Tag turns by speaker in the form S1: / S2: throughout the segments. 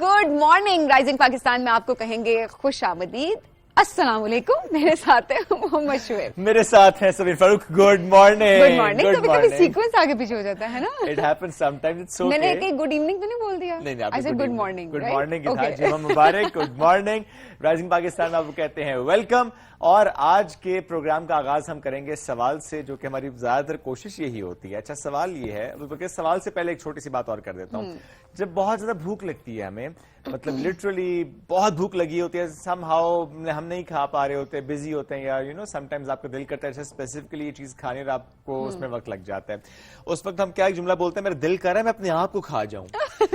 S1: Good morning. Rising Pakistan में आपको कहेंगे खुश आमदीद। अस्सलाम वालेकुम। मेरे साथ है मोहम्मद शुएब,
S2: मेरे साथ है Sameer Farooq. Good morning.
S1: Good morning. कभी कभी सीक्वेंस आगे पीछे हो जाता है ना।
S2: It happens sometimes, it's okay.
S1: मैंने कहीं गुड इवनिंग तो नहीं बोल दिया?
S2: नहीं,
S1: I said good morning.
S2: Good morning था। जुम्मा मुबारक। Good morning. राइजिंग पाकिस्तान में आपको कहते हैं वेलकम। और आज के प्रोग्राम का आगाज हम करेंगे सवाल से, जो कि हमारी ज्यादातर कोशिश यही होती है। अच्छा, सवाल ये है, बल्कि सवाल से पहले एक छोटी सी बात और कर देता हूँ। जब बहुत ज्यादा भूख लगती है हमें, मतलब लिटरली बहुत भूख लगी होती है, समहाउ हम नहीं खा पा रहे होते, बिजी होते हैं, या यू नो समटाइम्स आपका दिल करता है स्पेसिफिकली ये चीज खाने और आपको उसमें वक्त लग जाता है। उस वक्त हम क्या एक जुमला बोलते हैं, मेरा दिल कर रहा है मैं अपने आप को खा जाऊं।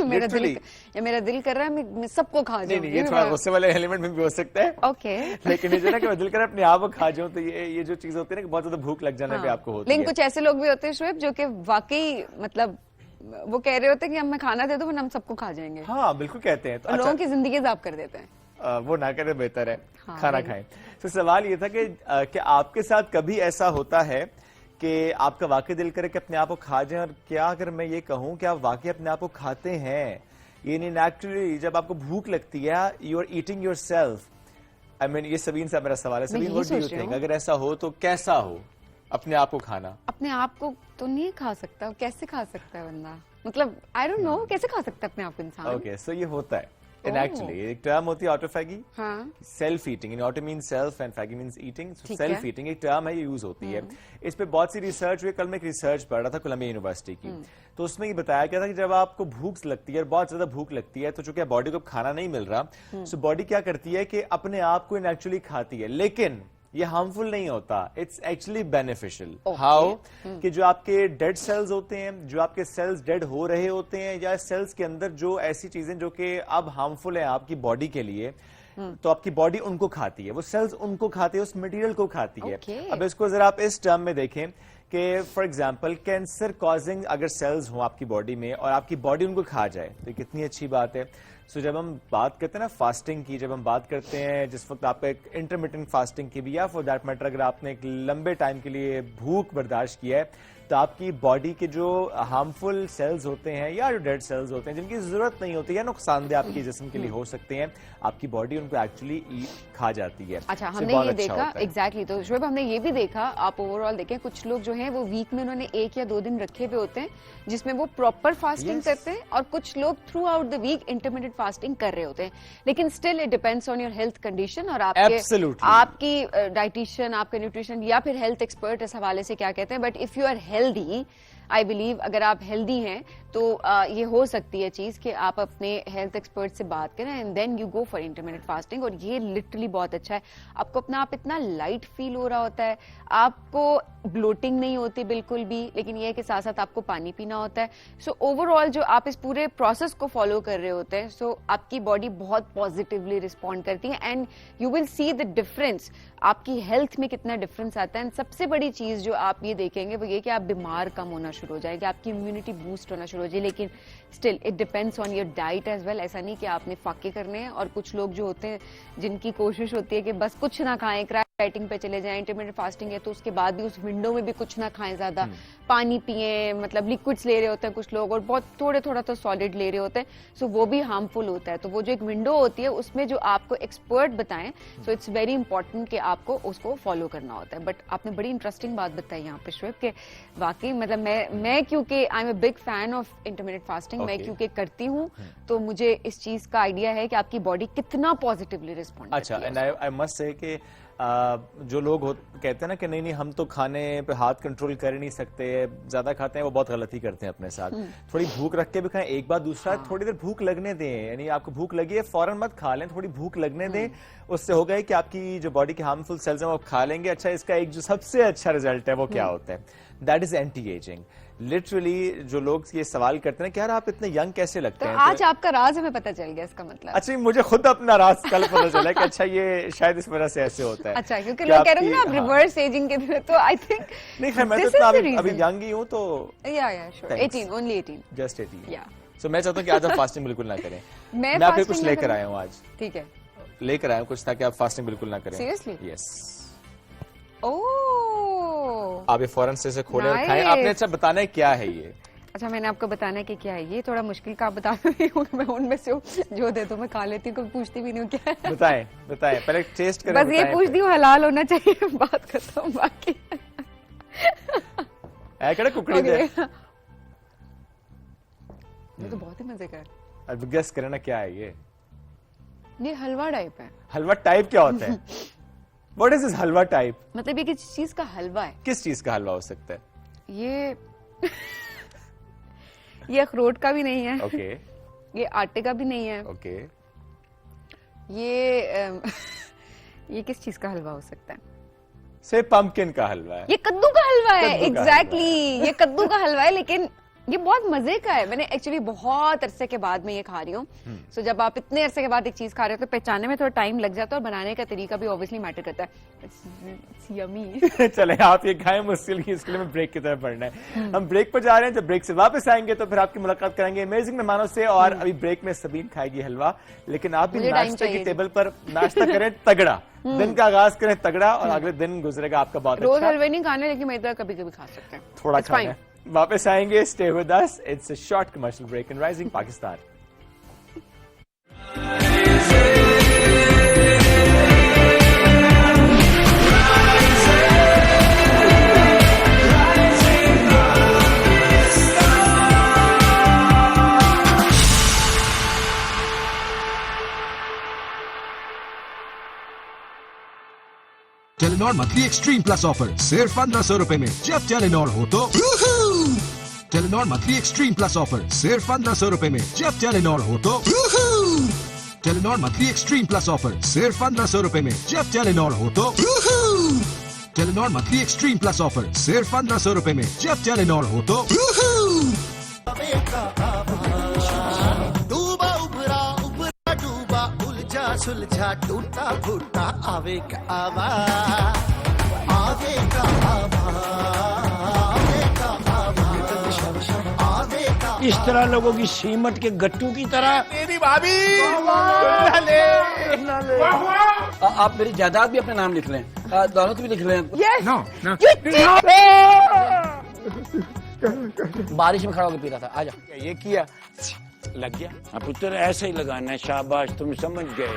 S1: मेरा दिल कर रहा है मैं सबको खा जाऊं।
S2: नहीं, ये थोड़ा गुस्से वाले एलिमेंट में भी हो सकता है।
S1: ओके।
S2: लेकिन ये जो ना कि मैं दिल कर रहा है अपने आप को खा जाऊं, तो ये जो चीज होती है ना कि बहुत ज्यादा भूख लग जाने पे आपको होती है।
S1: लेकिन कुछ ऐसे लोग भी होते हैं शुएब जो कि वाकई मतलब वो कह रहे होते हैं कि हमें खाना दे दो वरना हम सबको खा जाएंगे।
S2: हाँ बिल्कुल कहते हैं। तो
S1: लोगों की जिंदगी जाब कर देते हैं।
S2: वो ना करे बेहतर है।
S1: हाँ,
S2: खाना खाएं। तो सवाल ये था कि आपके साथ कभी ऐसा होता है कि आपका वाकई दिल करे कि अपने आप को खा जाएं, और क्या अगर मैं ये कहूं कि आप वाकई अपने आप को खाते हैं? ये एक्चुअली जब आपको भूख लगती है, you are eating yourself. I mean, ये सबीन से मेरा सवाल है। Sabeen, what do you think, अगर ऐसा हो तो कैसा हो अपने आप को खाना?
S1: अपने आप को तो नहीं खा सकता, कैसे खा सकता है बंदा? मतलब आई डोंट नो, कैसे खा सकता है अपने आप को इंसान?
S2: ओके, सो ये होता है। एक्चुअली एक टर्म होती है ऑटोफैगी।
S1: हाँ।
S2: Self eating, auto mean self and phagy means eating. Self eating एक टर्म है, ये यूज होती है। इस पे बहुत सी रिसर्च हुई। कल मैं एक रिसर्च पढ़ रहा था कोलंबिया यूनिवर्सिटी की, तो उसमें ये बताया गया था कि जब आपको भूख लगती है, बहुत ज्यादा भूख लगती है, तो चूंकि बॉडी को खाना नहीं मिल रहा, सो बॉडी क्या करती है कि अपने आप को एक्चुअली खाती है। लेकिन ये हार्मफुल नहीं होता, इट्स एक्चुअली बेनिफिशियल। हाउ कि जो आपके डेड सेल्स होते हैं, जो आपके सेल्स डेड हो रहे होते हैं, या सेल्स के अंदर जो ऐसी चीजें जो कि अब हार्मफुल है आपकी बॉडी के लिए, तो आपकी बॉडी उनको खाती है, वो सेल्स उनको खाती है, उस मटेरियल को खाती है। अब इसको जरा आप इस टर्म में देखें कि फॉर एग्जांपल कैंसर कॉजिंग अगर सेल्स हो आपकी बॉडी में और आपकी बॉडी उनको खा जाए, तो कितनी अच्छी बात है। सो जब हम बात करते हैं ना फास्टिंग की, जब हम बात करते हैं जिस वक्त आप एक इंटरमिटेंट फास्टिंग की भी, या फॉर दैट मैटर अगर आपने एक लंबे टाइम के लिए भूख बर्दाश्त किया है, तो आपकी बॉडी के जो हार्मफुल सेल्स होते हैं या जो डेड सेल्स होते हैं जिनकी जरूरत नहीं होती है, नुकसानदेह आपके जिस्म के लिए हो सकते हैं, आपकी बॉडी उनको एक्चुअली खा जाती है।
S1: अच्छा, हमने ये देखा एग्जैक्टली। तो शुएब हमने ये भी देखा, आप ओवरऑल देखें, कुछ लोग जो हैं वो वीक में उन्होंने 1 या 2 दिन रखे हुए होते हैं जिसमें वो प्रॉपर फास्टिंग करते हैं, और कुछ लोग throughout the week intermittent fasting कर रहे होते हैं। लेकिन still it depends on your health condition और आपकी डाइटिशियन, आपका न्यूट्रिशन या फिर हेल्थ एक्सपर्ट इस हवाले से क्या कहते हैं। But if you are healthy, I believe अगर आप हेल्दी हैं तो ये हो सकती है चीज कि आप अपने हेल्थ एक्सपर्ट से बात करें and then you go for intermittent fasting. और ये लिटरली बहुत अच्छा है। आपको अपना आप इतना लाइट फील हो रहा होता है, आपको ब्लोटिंग नहीं होती बिल्कुल भी, लेकिन ये है कि साथ साथ आपको पानी पीना होता है। सो ओवरऑल जो आप इस पूरे प्रोसेस को फॉलो कर रहे होते हैं, सो आपकी बॉडी बहुत पॉजिटिवली रिस्पॉन्ड करती है and you will see the difference, आपकी हेल्थ में कितना डिफरेंस आता है। एंड सबसे बड़ी चीज जो आप ये देखेंगे वो ये कि आप बीमार कम होना शुरू हो जाएगी, आपकी इम्यूनिटी बूस्ट होना शुरू हो जाए। लेकिन still it depends on your diet as well. ऐसा नहीं कि आपने फाके करने हैं। और कुछ लोग जो होते हैं जिनकी कोशिश होती है कि बस कुछ ना खाएं, डाइटिंग पे चले जाएं, इंटरमिटेंट फास्टिंग है तो उसके बाद भी उस विंडो में भी कुछ ना खाएं, ज्यादा पानी पिए, मतलब लिक्विड्स ले रहे होते हैं कुछ लोग, और बहुत थोड़ा तो सॉलिड ले रहे होते हैं, सो वो भी हार्मफुल होता है। तो वो जो एक विंडो होती है उसमें जो आपको एक्सपर्ट बताएं, सो इट्स वेरी इंपॉर्टेंट कि आपको उसको फॉलो करना होता है। बट आपने बड़ी इंटरेस्टिंग बात बताई यहाँ पे शुएब के वाकई मतलब मैं क्योंकि I am a big fan of intermittent fasting, मैं क्योंकि करती हूँ तो मुझे इस चीज का आइडिया है कि आपकी बॉडी कितना पॉजिटिवली रिस्पॉन्ड करती है।
S2: अच्छा, एंड आई मस्ट से कि जो लोग कहते हैं ना कि नहीं हम तो खाने पे हाथ कंट्रोल कर ही नहीं सकते, ज्यादा खाते हैं, वो बहुत गलती करते हैं अपने साथ। थोड़ी भूख रख के भी खाएं एक बार, दूसरा थोड़ी देर भूख लगने दें, यानी आपको भूख लगी है फौरन मत खा लें, थोड़ी भूख लगने दें। उससे होगा कि आपकी जो बॉडी के हार्मफुल सेल्स हैं वो खा लेंगे। अच्छा, इसका एक जो सबसे अच्छा रिजल्ट है वो क्या होता है, that is anti ageing. Literally जो लोग ये सवाल करते हैं कि यार आप इतने यंग कैसे लगते हैं,
S1: आज आपका राज हमें पता चल गया इसका मतलब।
S2: अच्छा, मुझे खुद अपना राज कल पता चला कि अच्छा ये शायद इस वजह से ऐसे होता है।
S1: अच्छा, क्योंकि लोग कह रहे हैं ना आप रिवर्स एजिंग के लिए, तो आई थिंक
S2: नहीं, खैर मैं तो अभी यंग ही हूँ, तो
S1: या श्योर 18 ओनली 18
S2: जस्ट 18 या। सो मैं चाहता हूँ कि आज आप फास्टिंग बिल्कुल ना करें। मैं आपके कुछ लेकर आया हूँ आज।
S1: ठीक है,
S2: लेकर आया हूँ कुछ ताकि आप फास्टिंग बिल्कुल ना करें।
S1: सीरियसली?
S2: यस।
S1: ओह,
S2: आप ये फौरन से खोले और खाएं। आपने अच्छा बताना है क्या है ये?
S1: اچھا میں نے آپ کو بتانا ہے کہ کیا ہے یہ، تھوڑا مشکل کا آپ بتا رہی ہوں، میں ان میں سے جو دے دو میں کھا لیتی ہوں، کبھی پوچھتی بھی نہیں ہوں کیا ہے.
S2: بتائیں پہلے ٹیسٹ کریں.
S1: بس یہ پوچھتی ہوں حلال ہونا چاہیے، بات کرتا ہوں باقی.
S2: اے کڑے ککڑی دے.
S1: یہ تو بہت ہی مزے کا ہے.
S2: اب گیس کریں نا کیا ہے
S1: یہ حلوہ ٹائپ ہے.
S2: حلوہ ٹائپ کیا ہوتا ہے؟ What is this halwa type?
S1: مطلب یہ کس چیز کا حلوہ ہے؟
S2: کس چیز کا حلوہ ہو سکتا ہے؟
S1: یہ اخروٹ کا بھی نہیں ہے.
S2: اوکے.
S1: یہ آٹے کا بھی نہیں ہے.
S2: اوکے.
S1: یہ کس چیز کا حلوہ ہو سکتا ہے؟
S2: سے پمپکن کا حلوہ ہے.
S1: یہ کدو کا حلوہ ہے.
S2: کدو کا
S1: ایگزیکٹلی یہ کدو کا حلوہ ہے، لیکن یہ بہت مزے کا ہے. میں نے ایکچولی بہت عرصے کے بعد میں یہ کھا رہی ہوں. سو جب آپ اتنے عرصے کے بعد ایک چیز کھا رہے ہو تو پہچاننے میں تھوڑا ٹائم لگ جاتا ہے، اور بنانے کا طریقہ بھی اوبیسلی میٹر کرتا ہے. یمی.
S2: چلیں آپ یہ کھائیں مسل کی، اس کے لیے میں بریک کی طرف بڑھنا ہے. ہم بریک پر جا رہے ہیں، جب بریک سے واپس آئیں گے تو پھر آپ کی ملاقات کریں گے امیزنگ مہمانوں سے. اور ابھی بریک میں سبین کھائے گی حلوہ، لیکن آپ بھی ناشتے کی ٹیبل پر ناشتہ کریں تگڑا، دن کا آغاز کریں تگڑا، اور اگلے دن گزرے گا آپ کا بہت اچھا.
S1: روز حلوے نہیں کھانے، لیکن میں کبھی کبھی کھا سکتے ہیں
S2: تھوڑا کھانا ہے. واپس آئیں گے. Stay with us. It's a short commercial break in Rising Pakistan.
S3: Telenor monthly extreme plus offer सिर्फ 1500 रुपए में. जब टेलीनॉर हो तो Telenor monthly extreme plus offer सिर्फ 1500 रुपए में. जब टेलीनॉर हो तो Telenor monthly extreme plus offer सिर्फ 1500 रुपए में. जब टेलीनॉर हो तो Telenor monthly extreme plus offer सिर्फ 1500 रुपए में. जब टेलीनॉर हो तो
S4: सुलझा टूटा फूटा आवे का आवा
S5: इस तरह लोगों की सीमट के गट्टू की तरह.
S4: मेरी भाभी
S5: आप मेरी जायदाद भी अपने नाम लिख लें, दौलत भी लिख लें. बारिश में खड़ा होकर पी रहा था. आजा.
S2: یہ کیا لگ گیا.
S5: पुत्र ऐसे ہی لگانا ہے. शाबाश تم سمجھ گئے.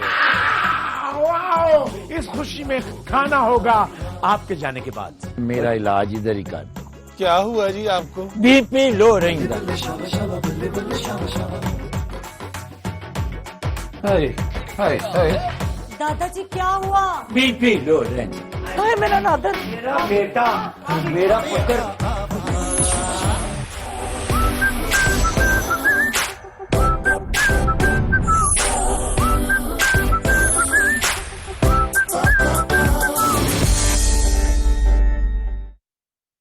S6: اس خوشی میں کھانا ہوگا آپ کے جانے کے بعد.
S5: میرا علاج ادھر ہی کر دو.
S4: क्या हुआ जी आपको?
S5: بی پی لو رہیں گا.
S7: दादा जी क्या हुआ?
S5: بی پی لو رہیں گا.
S7: मेरा नादर.
S5: میرا بیٹا، میرا پتر.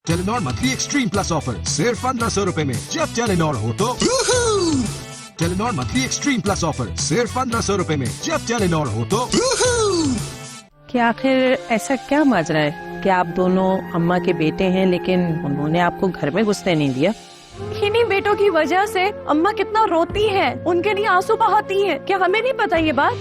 S3: Telenor monthly extreme plus offer सिर्फ 1500 रुपए में. जब टेलीनॉर हो तो Telenor monthly extreme plus offer सिर्फ 1500 रुपए में. जब टेलीनॉर हो तो
S8: कि आखिर ऐसा क्या माजरा है कि आप दोनों अम्मा के बेटे हैं, लेकिन उन्होंने आपको घर में घुसने नहीं दिया?
S7: इन्हीं बेटों की वजह से अम्मा कितना रोती है, उनके लिए आंसू बहाती है. क्या हमें नहीं पता ये बात?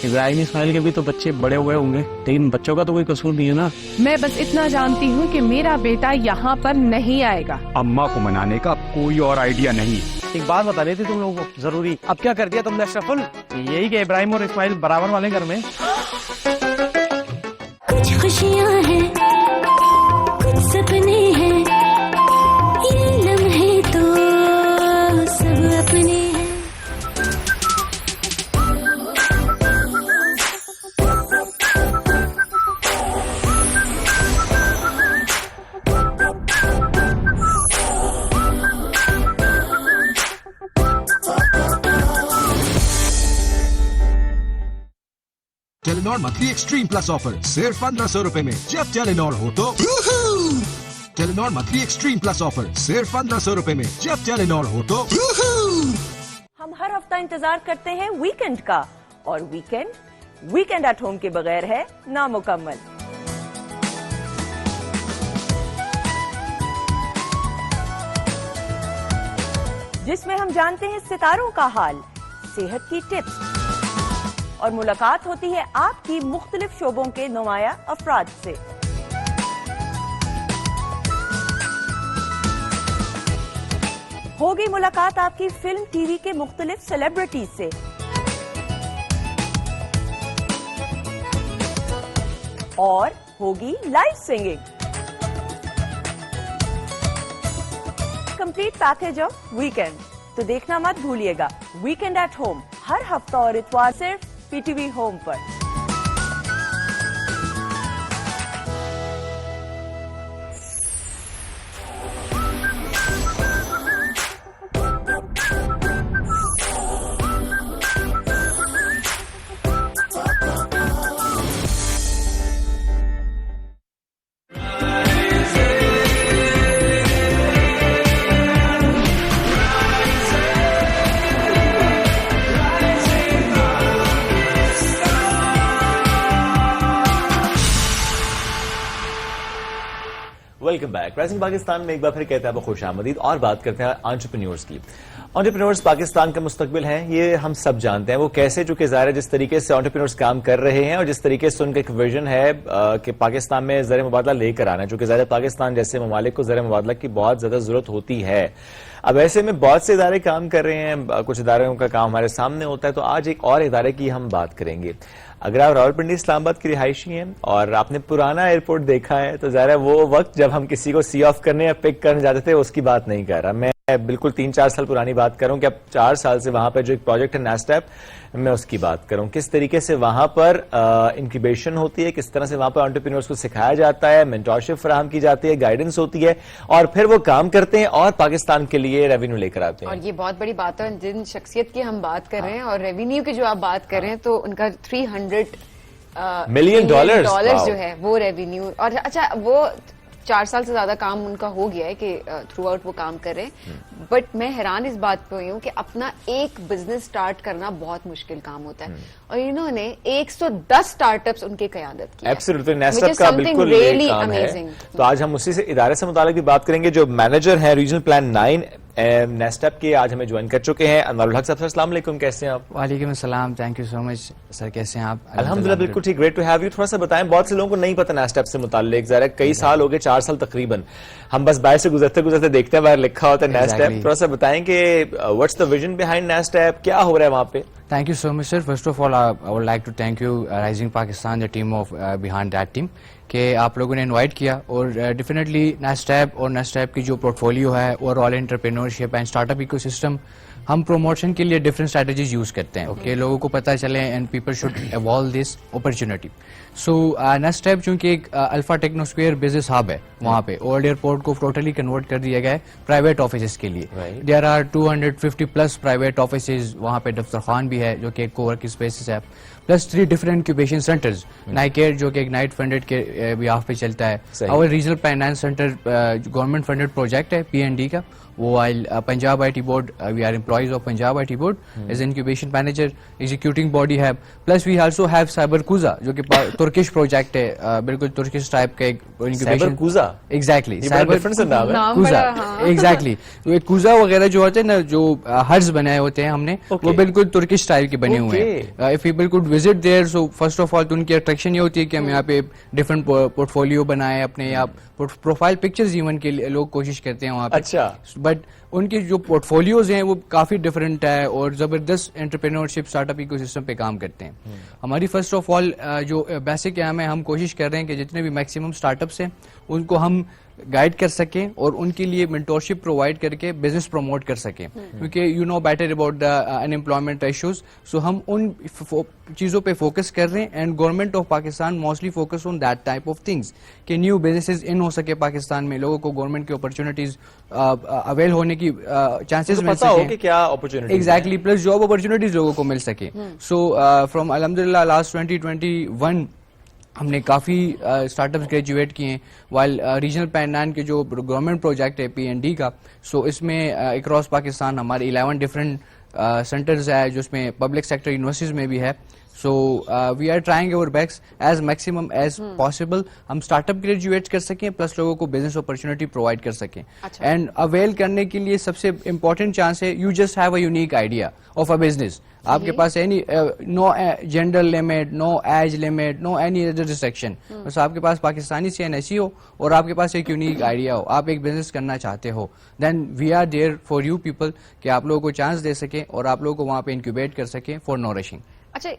S9: इब्राहिम इस्माइल के भी तो बच्चे बड़े हुए होंगे, लेकिन बच्चों का तो कोई कसूर नहीं है ना.
S7: मैं बस इतना जानती हूँ कि मेरा बेटा यहाँ पर नहीं आएगा.
S9: अम्मा को मनाने का कोई और आइडिया नहीं. एक बात बता रही थी तुम लोगों को जरूरी. अब क्या कर दिया तुमने अशरफुल? यही कि इब्राहिम और इस्माइल बराबर वाले घर में.
S10: कुछ खुशियाँ हैं, कुछ सपने हैं, ये लम्हे तो सब अपने हैं.
S3: Telenor monthly extreme plus offer सिर्फ 1500 रुपए में. जब टेलीनॉर हो तो Telenor monthly extreme plus offer सिर्फ 1500 रुपए में. जब टेलीनॉर हो तो
S7: हम हर हफ्ता इंतजार करते हैं वीकेंड का, और वीकेंड एट होम के बगैर है नामुकम्मल. जिसमें हम जानते हैं सितारों का हाल, सेहत की टिप्स, और मुलाकात होती है आपकी मुख्तलिफ शोबों के नुमाया अफराद से. ہوگی ملاقات آپ کی فلم ٹی وی کے مختلف سیلیبریٹیز سے، اور ہوگی live singing. Complete package of weekend. تو دیکھنا مت بھولیے گا ویکینڈ ایٹ ہوم ہر ہفتہ اور اتوار صرف پی ٹی وی ہوم پر.
S2: Welcome back. رائزنگ پاکستان میں ایک بار پھر کہتے ہیں آپ کو خوش آمدید اور بات کرتے ہیں انٹرپرینیورز کی. انٹرپرینیورز پاکستان کا مستقبل ہیں، یہ ہم سب جانتے ہیں. وہ کیسے، چونکہ ظاہر ہے جس طریقے سے انٹرپرینیورز کام کر رہے ہیں اور جس طریقے سے ان کا ایک ویژن ہے کہ پاکستان میں زر مبادلہ لے کر آنا ہے، چونکہ ظاہر پاکستان جیسے ممالک کو زر مبادلہ کی بہت زیادہ ضرورت ہوتی ہے. اب ایسے میں بہت سے ادارے کام کر رہے ہیں، کچھ اداروں کا کام ہمارے سامنے ہوتا ہے. تو آج ایک اور ادارے کی ہم بات کریں گے. اگر آپ راولپنڈی اسلام آباد کی رہائشی ہیں اور آپ نے پرانا ایئرپورٹ دیکھا ہے تو ظاہر ہے وہ وقت جب ہم کسی کو سی آف کرنے یا پک کرنے جاتے تھے اس کی بات نہیں کر رہا. میں بالکل 3-4 سال پرانی بات کروں کہ اب 4 سال سے وہاں پہ جو ایک پروجیکٹ ہے نیسٹیپ، میں اس کی بات کروں. کس طریقے سے وہاں پر انکیوبیشن ہوتی ہے، کس طرح سے وہاں پر انٹرپرینیورز کو سکھایا جاتا ہے، مینٹورشپ فراہم کی جاتی ہے، گائیڈنس ہوتی ہے، اور پھر وہ کام کرتے ہیں اور پاکستان کے لیے ریونیو لے کر آتے ہیں.
S1: اور یہ بہت بڑی بات ہے جن شخصیت کی ہم بات کر رہے ہیں اور ریونیو کی جو آپ بات کر رہے ہیں تو ان کا 300
S2: ملین ڈالرز
S1: جو ہے وہ ریونیو. اور اچھا وہ 4 سال سے زیادہ کام ان کا ہو گیا ہے کہ تھرو آؤٹ وہ کام کر رہے ہیں. بٹ میں حیران اس بات پہ ہوئی ہوں کہ اپنا ایک بزنس سٹارٹ کرنا بہت مشکل کام ہوتا ہے اور انہوں نے 110 سٹارٹ اپس ان کی قیادت کی.
S2: ایبسولوٹلی نیسٹیپ کا بالکل یہ کام ہے. تو آج ہم اسی سے ادارے سے متعلق بھی بات کریں گے. جو مینیجر ہیں ریجنل پلان 9 نیسٹیپ کے، آج ہمیں جوائن کر چکے ہیں انوار الحق صاحب. السلام علیکم، کیسے ہیں آپ؟
S11: وعلیکم السلام، تھینک یو سو مچ سر. کیسے ہیں آپ؟
S2: الحمدللہ بالکل ٹھیک، گریٹ ٹو ہیو یو. تھوڑا سا بتائیں، بہت سے لوگوں کو نہیں پتہ نیسٹیپ سے متعلق. ذرا کئی سال ہو گئے، 4 سال تقریباً، ہم بس باہر سے گزرتے دیکھتے ہیں باہر لکھا ہوتا ہے نیسٹیپ. تھوڑا سا بتائیں کہ واٹس دا ویژن بیہائنڈ نیسٹیپ، کیا ہو رہا ہے وہاں پہ؟
S11: Thank you so much, sir. First of all, I would like to thank you, Rising Pakistan, the team of behind that team, کہ آپ لوگوں نے انوائٹ کیا. اور ڈیفینیٹلی نیسٹیپ اور نیسٹیپ کی جو پورٹ فولیو ہے overall entrepreneurship and startup ecosystem, ہم پروموشن کے لیے ڈفرینٹ اسٹریٹجیز یوز کرتے ہیں کہ لوگوں کو پتہ چلے and people should avail this opportunity. So نیسٹیپ چونکہ ایک الفا ٹیکنوسفیئر بزنس ہب ہے، وہاں پہ اولڈ ایئرپورٹ کو ٹوٹلی کنورٹ کر دیا گیا ہے پرائیویٹ آفیسز کے لیے. دیر آر 250+ پرائیویٹ آفیسز، وہاں پہ دفتر خان بھی ہے جو کہ ایک کوورکنگ اسپیسز ہے، پلس 3 ڈفرنٹ انکیوبیشن سینٹرز. نائکیئر جو کہ اگنائٹ فنڈڈ کے بیہاف پہ چلتا ہے. اور regional finance centre government funded project ہے PND کا، وہ Punjab I T board, we are employees of Punjab I T board as incubation manager executing body ہے. Plus we also have cyber Koza جو کہ ترکش پروجیکٹ ہے، بالکل ترکش ٹائپ کا ایک incubation.
S2: Koza
S11: exactly,
S2: cyber
S11: Koza exactly. Koza وغیرہ جو ہوتے ہیں نا، جو ہرز بنائے ہوتے ہیں ہم نے، وہ بالکل ترکش اسٹائل کے بنے ہوئے ہیں. If people could visit there, so first of all تو ان کی اٹریکشن یہ ہوتی ہے کہ ہم یہاں پہ ڈفرنٹ پورٹ فولیو بنائے اپنے، یا پروفائل پکچرز ایون کے لیے لوگ کوشش کرتے ہیں وہاں پہ. اچھا. بٹ ان کی جو پورٹ فولیوز ہیں وہ کافی ڈفرینٹ ہے اور زبردست entrepreneurship startup ecosystem پہ کام کرتے ہیں. ہماری فرسٹ آف آل جو بیسک ایام ہے، ہم کوشش کر رہے ہیں کہ جتنے بھی میکسیمم اسٹارٹ اپس ہیں ان کو ہم گائیڈ کر سکیں اور ان کے لیے مینٹورشپ پرووائڈ کر کے بزنس پروموٹ کر سکیں، کیونکہ you know better about the unemployment issues. So ہم ان چیزوں پہ فوکس کر رہے ہیں and government of Pakistan mostly focus on that type of things کہ نیو بزنسز ان ہو سکے پاکستان میں، لوگوں کو گورنمنٹ کی اپرچونیٹیز اویل ہونے کی چانسز مل سکیں. ایگزیکٹلی. پلس جاب اپرچونیٹیز لوگوں کو مل سکے. سو فرام الحمدللہ لاسٹ 2021 ہم نے کافی اسٹارٹ اپس گریجویٹ کیے ہیں، وائل ریجنل پلان 9 کے جو گورنمنٹ پروجیکٹ ہے PND کا، سو اس میں اکراس پاکستان ہمارے 11 ڈفرنٹ سینٹرز ہے جو اس میں پبلک سیکٹر یونیورسٹیز میں بھی ہے. So we are trying our best as maximum as possible ہم اسٹارٹ اپ گریجویٹ کر سکیں، پلس لوگوں کو بزنس اپرچونیٹی پرووائڈ کر سکیں. اینڈ اویل کرنے کے لیے سب سے امپورٹنٹ چانس ہے you just have a unique idea of a business. آپ کے پاس نو جینڈر لمٹ, نو age limit, know any other restriction. بس آپ کے پاس پاکستانی CNSE ہو اور آپ کے پاس ایک یونیک آئیڈیا ہو, آپ ایک بزنس کرنا چاہتے ہو, then we are there for you people کہ آپ لوگوں کو چانس دے سکیں اور آپ لوگوں کو وہاں پہ انکیوبیٹ کر سکیں فار نورشنگ.
S1: اچھا,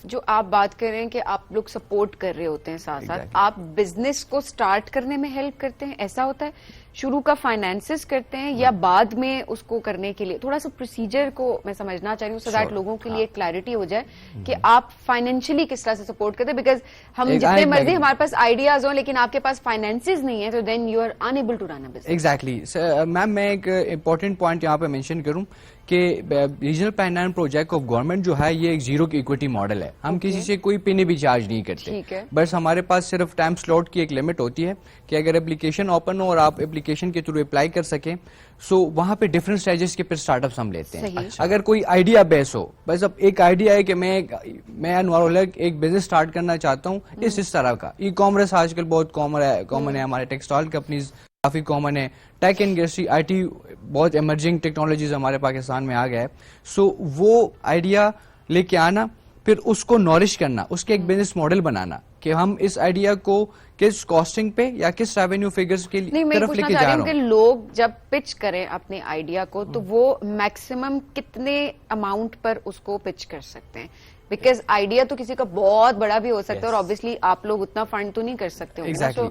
S1: جو آپ بات کر رہے ہیں کہ آپ لوگ سپورٹ کر رہے ہوتے ہیں ساتھ ساتھ, آپ بزنس کو سٹارٹ کرنے میں ہیلپ کرتے ہیں, ایسا ہوتا ہے شروع کا فائنانسز کرتے ہیں یا بعد میں اس کو کرنے کے لیے تھوڑا سا پروسیجر کو میں سمجھنا چاہ رہی ہوں سو دیٹ لوگوں کے لیے کلیئرٹی ہو جائے کہ آپ فائنینشلی کس طرح سے سپورٹ کرتے ہیں, بیکاز ہم جتنے مرضی ہمارے پاس آئیڈیاز ہوں لیکن آپ کے پاس فائنینسز نہیں ہے تو then you are unable to run a business.
S11: Exactly ma'am, میں ایک امپورٹنٹ پوائنٹ یہاں پہ مینشن کروں کہ regional plan and project of government جو ہے یہ ایک زیرو ایکوٹی ماڈل ہے. ہم کسی سے کوئی پینی بھی چارج نہیں کرتے, بس ہمارے پاس صرف ٹائم سلوٹ کی ایک لمٹ ہوتی ہے کہ اگر اپلیکیشن اوپن ہو اور آپ اپلیکیشن کے تھرو اپلائی کر سکیں, سو وہاں پہ ڈفرنٹ اسٹیجز کے پھر اسٹارٹ اپس ہم لیتے ہیں. اگر کوئی آئیڈیا بیس ہو, بس اب ایک آئیڈیا ہے کہ میں انوار الحق ایک بزنس اسٹارٹ کرنا چاہتا ہوں اس طرح کا. ای کامرس آج کل بہت کامن ہے, ہمارے ٹیکسٹائل کمپنیز کافی کامن ہے, ٹیک انڈسٹری IT بہت ایمرجنگ ٹیکنالوجیز ہمارے پاکستان میں آ گیا ہے. سو وہ آئیڈیا لے کے آنا, پھر اس کو نورش کرنا, اس کے ایک بزنس ماڈل بنانا کہ ہم اس آئیڈیا کو کس کاسٹنگ پہ یا کس ریونیو فگرز کے طرف لے کے جا رہا ہوں.
S1: کہ لوگ جب پچ کریں اپنے آئیڈیا کو تو وہ میکسیمم کتنے اماؤنٹ پر اس کو پچ کر سکتے ہیں, بیکاز آئیڈیا تو کسی کا بہت بڑا بھی ہو سکتا ہے اور آبویسلی آپ لوگ اتنا فنڈ تو نہیں کر سکتے.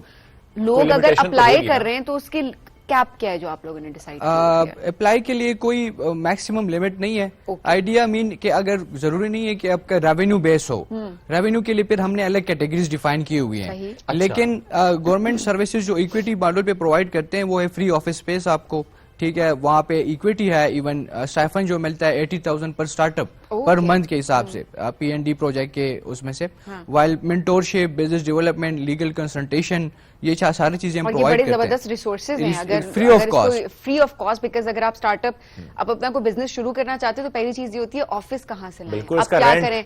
S1: لوگ اگر اپلائی کر رہے ہیں تو اس کی کیپ کیا ہے جو آپ لوگوں نے ڈیسائیڈ کیا؟
S11: اپلائی کے لیے کوئی میکسیمم لمٹ نہیں ہے. آئیڈیا مین کہ اگر ضروری نہیں ہے کہ آپ کا ریونیو بیس ہو, ریونیو کے لیے پھر ہم نے الگ کیٹیگریز ڈیفائن کی ہوئی ہیں, لیکن گورنمنٹ سروسز جو ایکویٹی ماڈل پہ پرووائڈ کرتے ہیں وہ ہے فری آفس اسپیس آپ کو, ٹھیک ہے, وہاں پہ ایکویٹی ہے, ایون اسٹائفن جو ملتا ہے 80,000 پر اسٹارٹ اپ پر منتھ کے حساب سے PND پروجیکٹ کے اس میں سے, while mentorship, business development, legal consultation, یہ ساری چیزیں ہم پرووائڈ کرتے ہیں.
S1: بڑے زبردست ریسورسز ہیں اگر فری آف کاسٹ, بیکاز اگر آپ اسٹارٹ اپ اپنا کوئی بزنس شروع کرنا چاہتے ہیں تو پہلی چیز یہ ہوتی ہے آفس کہاں سے لائیں, آپ کیا کریں,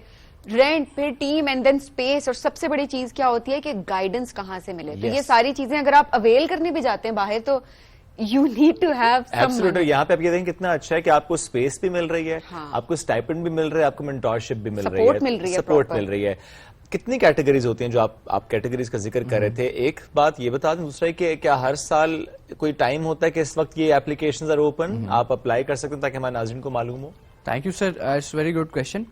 S1: رینٹ, پھر ٹیم اینڈ دین اسپیس, اور سب سے بڑی چیز کیا ہوتی ہے کہ گائیڈنس کہاں سے ملے. تو یہ ساری چیزیں اگر آپ اویل کرنے بھی جاتے ہیں باہر تو you need to have some money.
S2: یہاں پہ آپ یہ دیکھیں کتنا اچھا ہے کہ آپ کو اسپیس بھی مل رہی ہے, آپ کو اسٹائپنڈ بھی مل رہا ہے, آپ کو مینٹورشپ بھی مل رہی ہے, سپورٹ مل رہی ہے. کتنی کیٹیگریز ہوتی ہیں جو آپ کیٹیگریز کا ذکر کر رہے تھے. ایک بات یہ بتا دیں, دوسرا ہے کہ کیا ہر سال کوئی ٹائم ہوتا ہے کہ اس وقت یہ اپلیکیشنز آر اوپن, آپ اپلائی کر سکتے ہیں تاکہ ہمارے ناظرین کو معلوم ہو؟
S11: Thank you sir, it's very good question.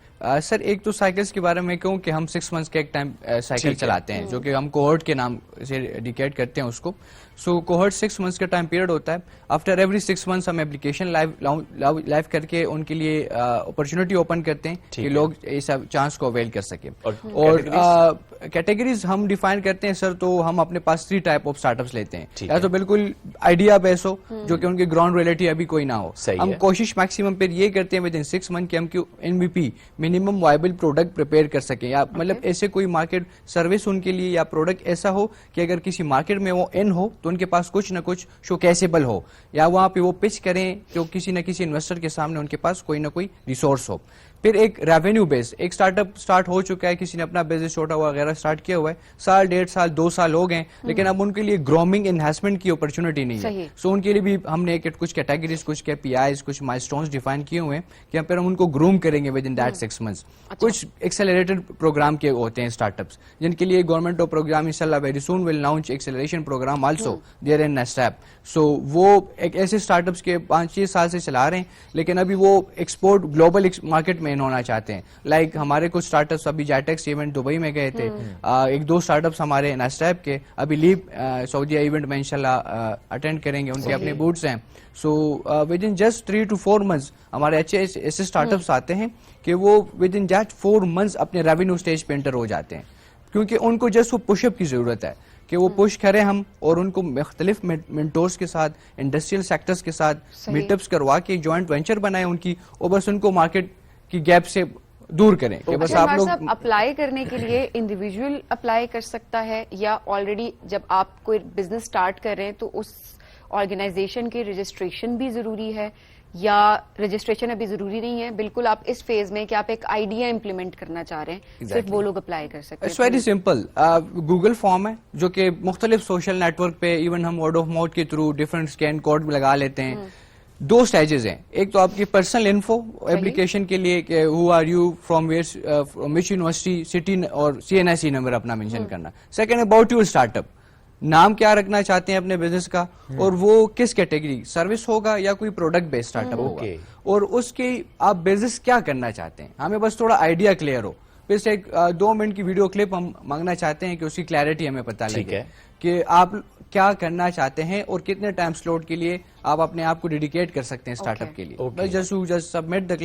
S11: Sir ایک تو سائیکلس کے بارے میں کہوں کہ ہم 6 months کا ایک ٹائم سائیکل چلاتے ہیں جو کہ ہم کوہورٹ کے نام سے ڈیکیٹ کرتے ہیں اس کو. سو کوہورٹ 6 months کا ٹائم پیریڈ ہوتا ہے. آفٹر ایوری 6 months ہم اپلیکیشن لائیو کر کے ان کے لیے اپرچونٹی اوپن کرتے ہیں کہ لوگ اس چانس کو اویل کر سکیں. اور کیٹیگریز ہم ڈیفائن کرتے ہیں سر, تو ہم اپنے پاس 3 type آف اسٹارٹ اپس لیتے ہیں. یا تو بالکل آئیڈیا بیس ہو جو کہ ان کی گراؤنڈ ریئلٹی ابھی کوئی نہ ہو. ہم کوشش میکسیمم پھر یہ کرتے ہیں ود ان 6 months کہ ہم MVP minimum viable product prepare کر سکیں, یا مطلب ایسے کوئی مارکیٹ سروس ان کے لیے یا پروڈکٹ ایسا ہو کہ اگر کسی مارکیٹ میں وہ ان ہو تو ان کے پاس کچھ نہ کچھ شو کیسیبل ہو, یا وہاں پہ وہ پچ کریں جو کسی نہ کسی انویسٹر کے سامنے ان کے پاس کوئی نہ کوئی ریسورس ہو. پھر ایک ریونیو بیس, ایک اسٹارٹ اپ اسٹارٹ ہو چکا ہے, کسی نے اپنا بزنس چھوٹا وغیرہ اسٹارٹ کیا ہوا ہے, 1 1.5 سال 2 سال ہو گئے, لیکن اب ان کے لیے گرومنگ انہینسمنٹ کی اپرچونٹی نہیں ہے. سو ان کے لیے بھی ہم نے کچھ کیٹیگریز, کچھ KPIs, کچھ مائلسٹونز ڈیفائن کیے ہوئے ہیں کہ پھر ہم ان کو گروم کریں گے ود ان دیٹ 6 months. کچھ ایکسیلریٹڈ پروگرام کے ہوتے ہیں اسٹارٹ اپس جن کے لیے گورنمنٹ آف پروگرام انشاءاللہ very soon will launch acceleration programme also there in next step. So وہ ایک ایسے اسٹارٹ اپس کے 5-6 سال سے چلا رہے ہیں, لیکن ابھی وہ ایکسپورٹ گلوبل مارکیٹ میں ہونا چاہتے ہیں. لائک ہمارے کچھ اسٹارٹ اپس ابھی جیٹیکس ایونٹ دبئی میں گئے تھے, 1-2 اسٹارٹ اپس ہمارے نیسٹیپ کے ابھی لیپ سعودیہ ایونٹ میں انشاءاللہ اٹینڈ کریں گے, ان کے اپنے بوٹس ہیں. So with in just 3 to 4 months ہمارے اچھے ایسے اسٹارٹ اپس آتے ہیں کہ وہ ود ان جسٹ 4 months اپنے ریونیو اسٹیج پہ انٹر ہو جاتے ہیں, کیونکہ ان کو جسٹ وہ پش اپ کی ضرورت ہے کہ وہ پش کریں ہم, اور ان کو مختلف مینٹورز کے ساتھ, انڈسٹریل سیکٹرز کے ساتھ میٹ اپس کروا کے جوائنٹ وینچر بنائیں ان کی, اور بس ان کو مارکیٹ کی گیپ سے دور کریں. کہ بس آپ لوگ
S1: اپلائی کرنے کے لیے انڈیویجول اپلائی کر سکتا ہے, یا آلریڈی جب آپ کوئی بزنس اسٹارٹ کر رہے ہیں تو اس آرگنائزیشن کی رجسٹریشن بھی ضروری ہے, یا رجسٹریشن ابھی ضروری نہیں ہے, بالکل آپ اس فیز میں کہ آپ ایک آئیڈیا امپلیمنٹ کرنا چاہ رہے ہیں, صرف وہ لوگ اپلائی کر سکتے ہیں؟
S11: It's very simple. Google form ہے جو کہ مختلف سوشل نیٹ ورک پہ, ایون ہم ورڈ آف ماؤتھ کے تھرو ڈفرنٹ اسکین کوڈ لگا لیتے ہیں. दो स्टेजेस हैं. एक तो आपकी पर्सनल इन्फो एप्लीकेशन के लिए कि who are you from where from which university city और CNIC नंबर अपना मेंशन करना. सेकंड अबाउट योर स्टार्टअप, नाम क्या रखना चाहते हैं अपने बिजनेस का और वो किस कैटेगरी, सर्विस होगा या कोई प्रोडक्ट बेस्ड स्टार्टअप होगा, और उसके आप बिजनेस क्या करना चाहते हैं. हमें बस थोड़ा आइडिया क्लियर हो. फिर एक 2 मिनट की वीडियो क्लिप हम मांगना चाहते हैं कि उसकी क्लैरिटी हमें पता लगे कि आप क्या करना चाहते हैं और कितने टाइम स्लॉट के लिए आप अपने आप को डेडिकेट कर सकते हैं स्टार्टअप के लिए. बस just submit the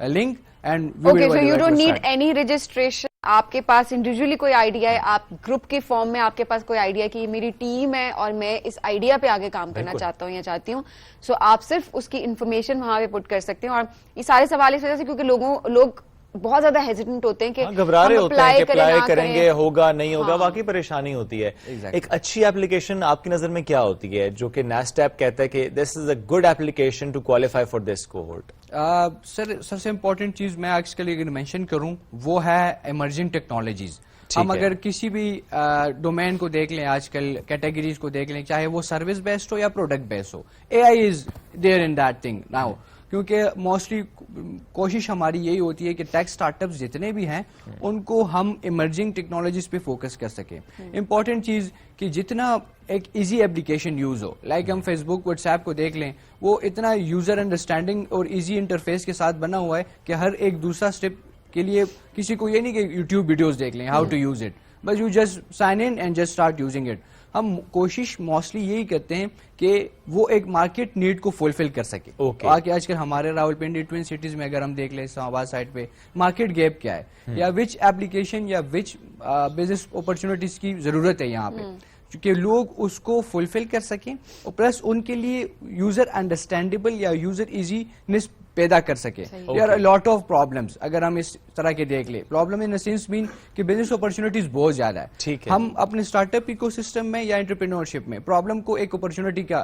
S11: link and
S1: okay, so you don't need any registration. आपके पास इंडिविजुअली कोई आइडिया है, आप ग्रुप के फॉर्म में आपके पास कोई आइडिया कि मेरी टीम है और मैं इस आइडिया पे आगे काम करना चाहता हूँ या चाहती हूँ, सो आप सिर्फ उसकी इन्फॉर्मेशन वहां पे पुट कर सकते हैं. और ये सारे सवाल इस वजह से क्योंकि लोग बहुत ज्यादा हेजिटेंट होते हैं कि
S2: घबरा रहे होते हैं कि अप्लाई करेंगे,
S1: करें.
S2: होगा नहीं होगा, वाकई परेशानी होती है. एक अच्छी एप्लीकेशन आपकी नजर में क्या होती है जो कि NASDAQ कहता है कि this is a good application to qualify for this cohort?
S11: Sir सबसे इम्पोर्टेंट चीज मैं आजकल अगर मेंशन करूं वो है इमर्जिंग टेक्नोलॉजीज. हम अगर किसी भी डोमेन को देख लें, आजकल कैटेगरीज को देख लें, चाहे वो सर्विस बेस्ड हो या प्रोडक्ट बेस्ड हो, AI is there in that thing now. क्योंकि मोस्टली कोशिश हमारी यही होती है कि टेक स्टार्टअप्स जितने भी हैं उनको हम इमर्जिंग टेक्नोलॉजीज पे फोकस कर सकें. इंपॉर्टेंट चीज कि जितना एक इजी एप्लीकेशन यूज हो, लाइक हम फेसबुक व्हाट्सएप को देख लें, वो इतना यूजर अंडरस्टैंडिंग और इजी इंटरफेस के साथ बना हुआ है कि हर एक दूसरा स्टेप के लिए किसी को ये नहीं कि यूट्यूब वीडियोस देख लें हाउ टू यूज इट, बस you just sign in and just start using it. हम कोशिश मोस्टली यही करते हैं कि वो एक मार्केट नीड को फुलफिल कर सके. आके आजकल हमारे रावलपिंडी ट्विन सिटीज में अगर हम देख लें इस्लामाबाद साइड पे मार्केट गैप क्या है, या विच एप्लीकेशन या विच बिजनेस अपॉर्चुनिटीज की जरूरत है यहाँ पे, क्योंकि लोग उसको फुलफिल कर सकें और प्लस उनके लिए यूजर अंडरस्टैंडेबल या यूजर इजीनेस पैदा कर सके. There are lot of problems अगर हम इस तरह के देख ले. Problem in the sense mean कि बिजनेस अपॉर्चुनिटीज बहुत ज्यादा है. हम अपने स्टार्टअप इकोसिस्टम में या एंटरप्रेन्योरशिप में प्रॉब्लम को एक अपॉर्चुनिटी का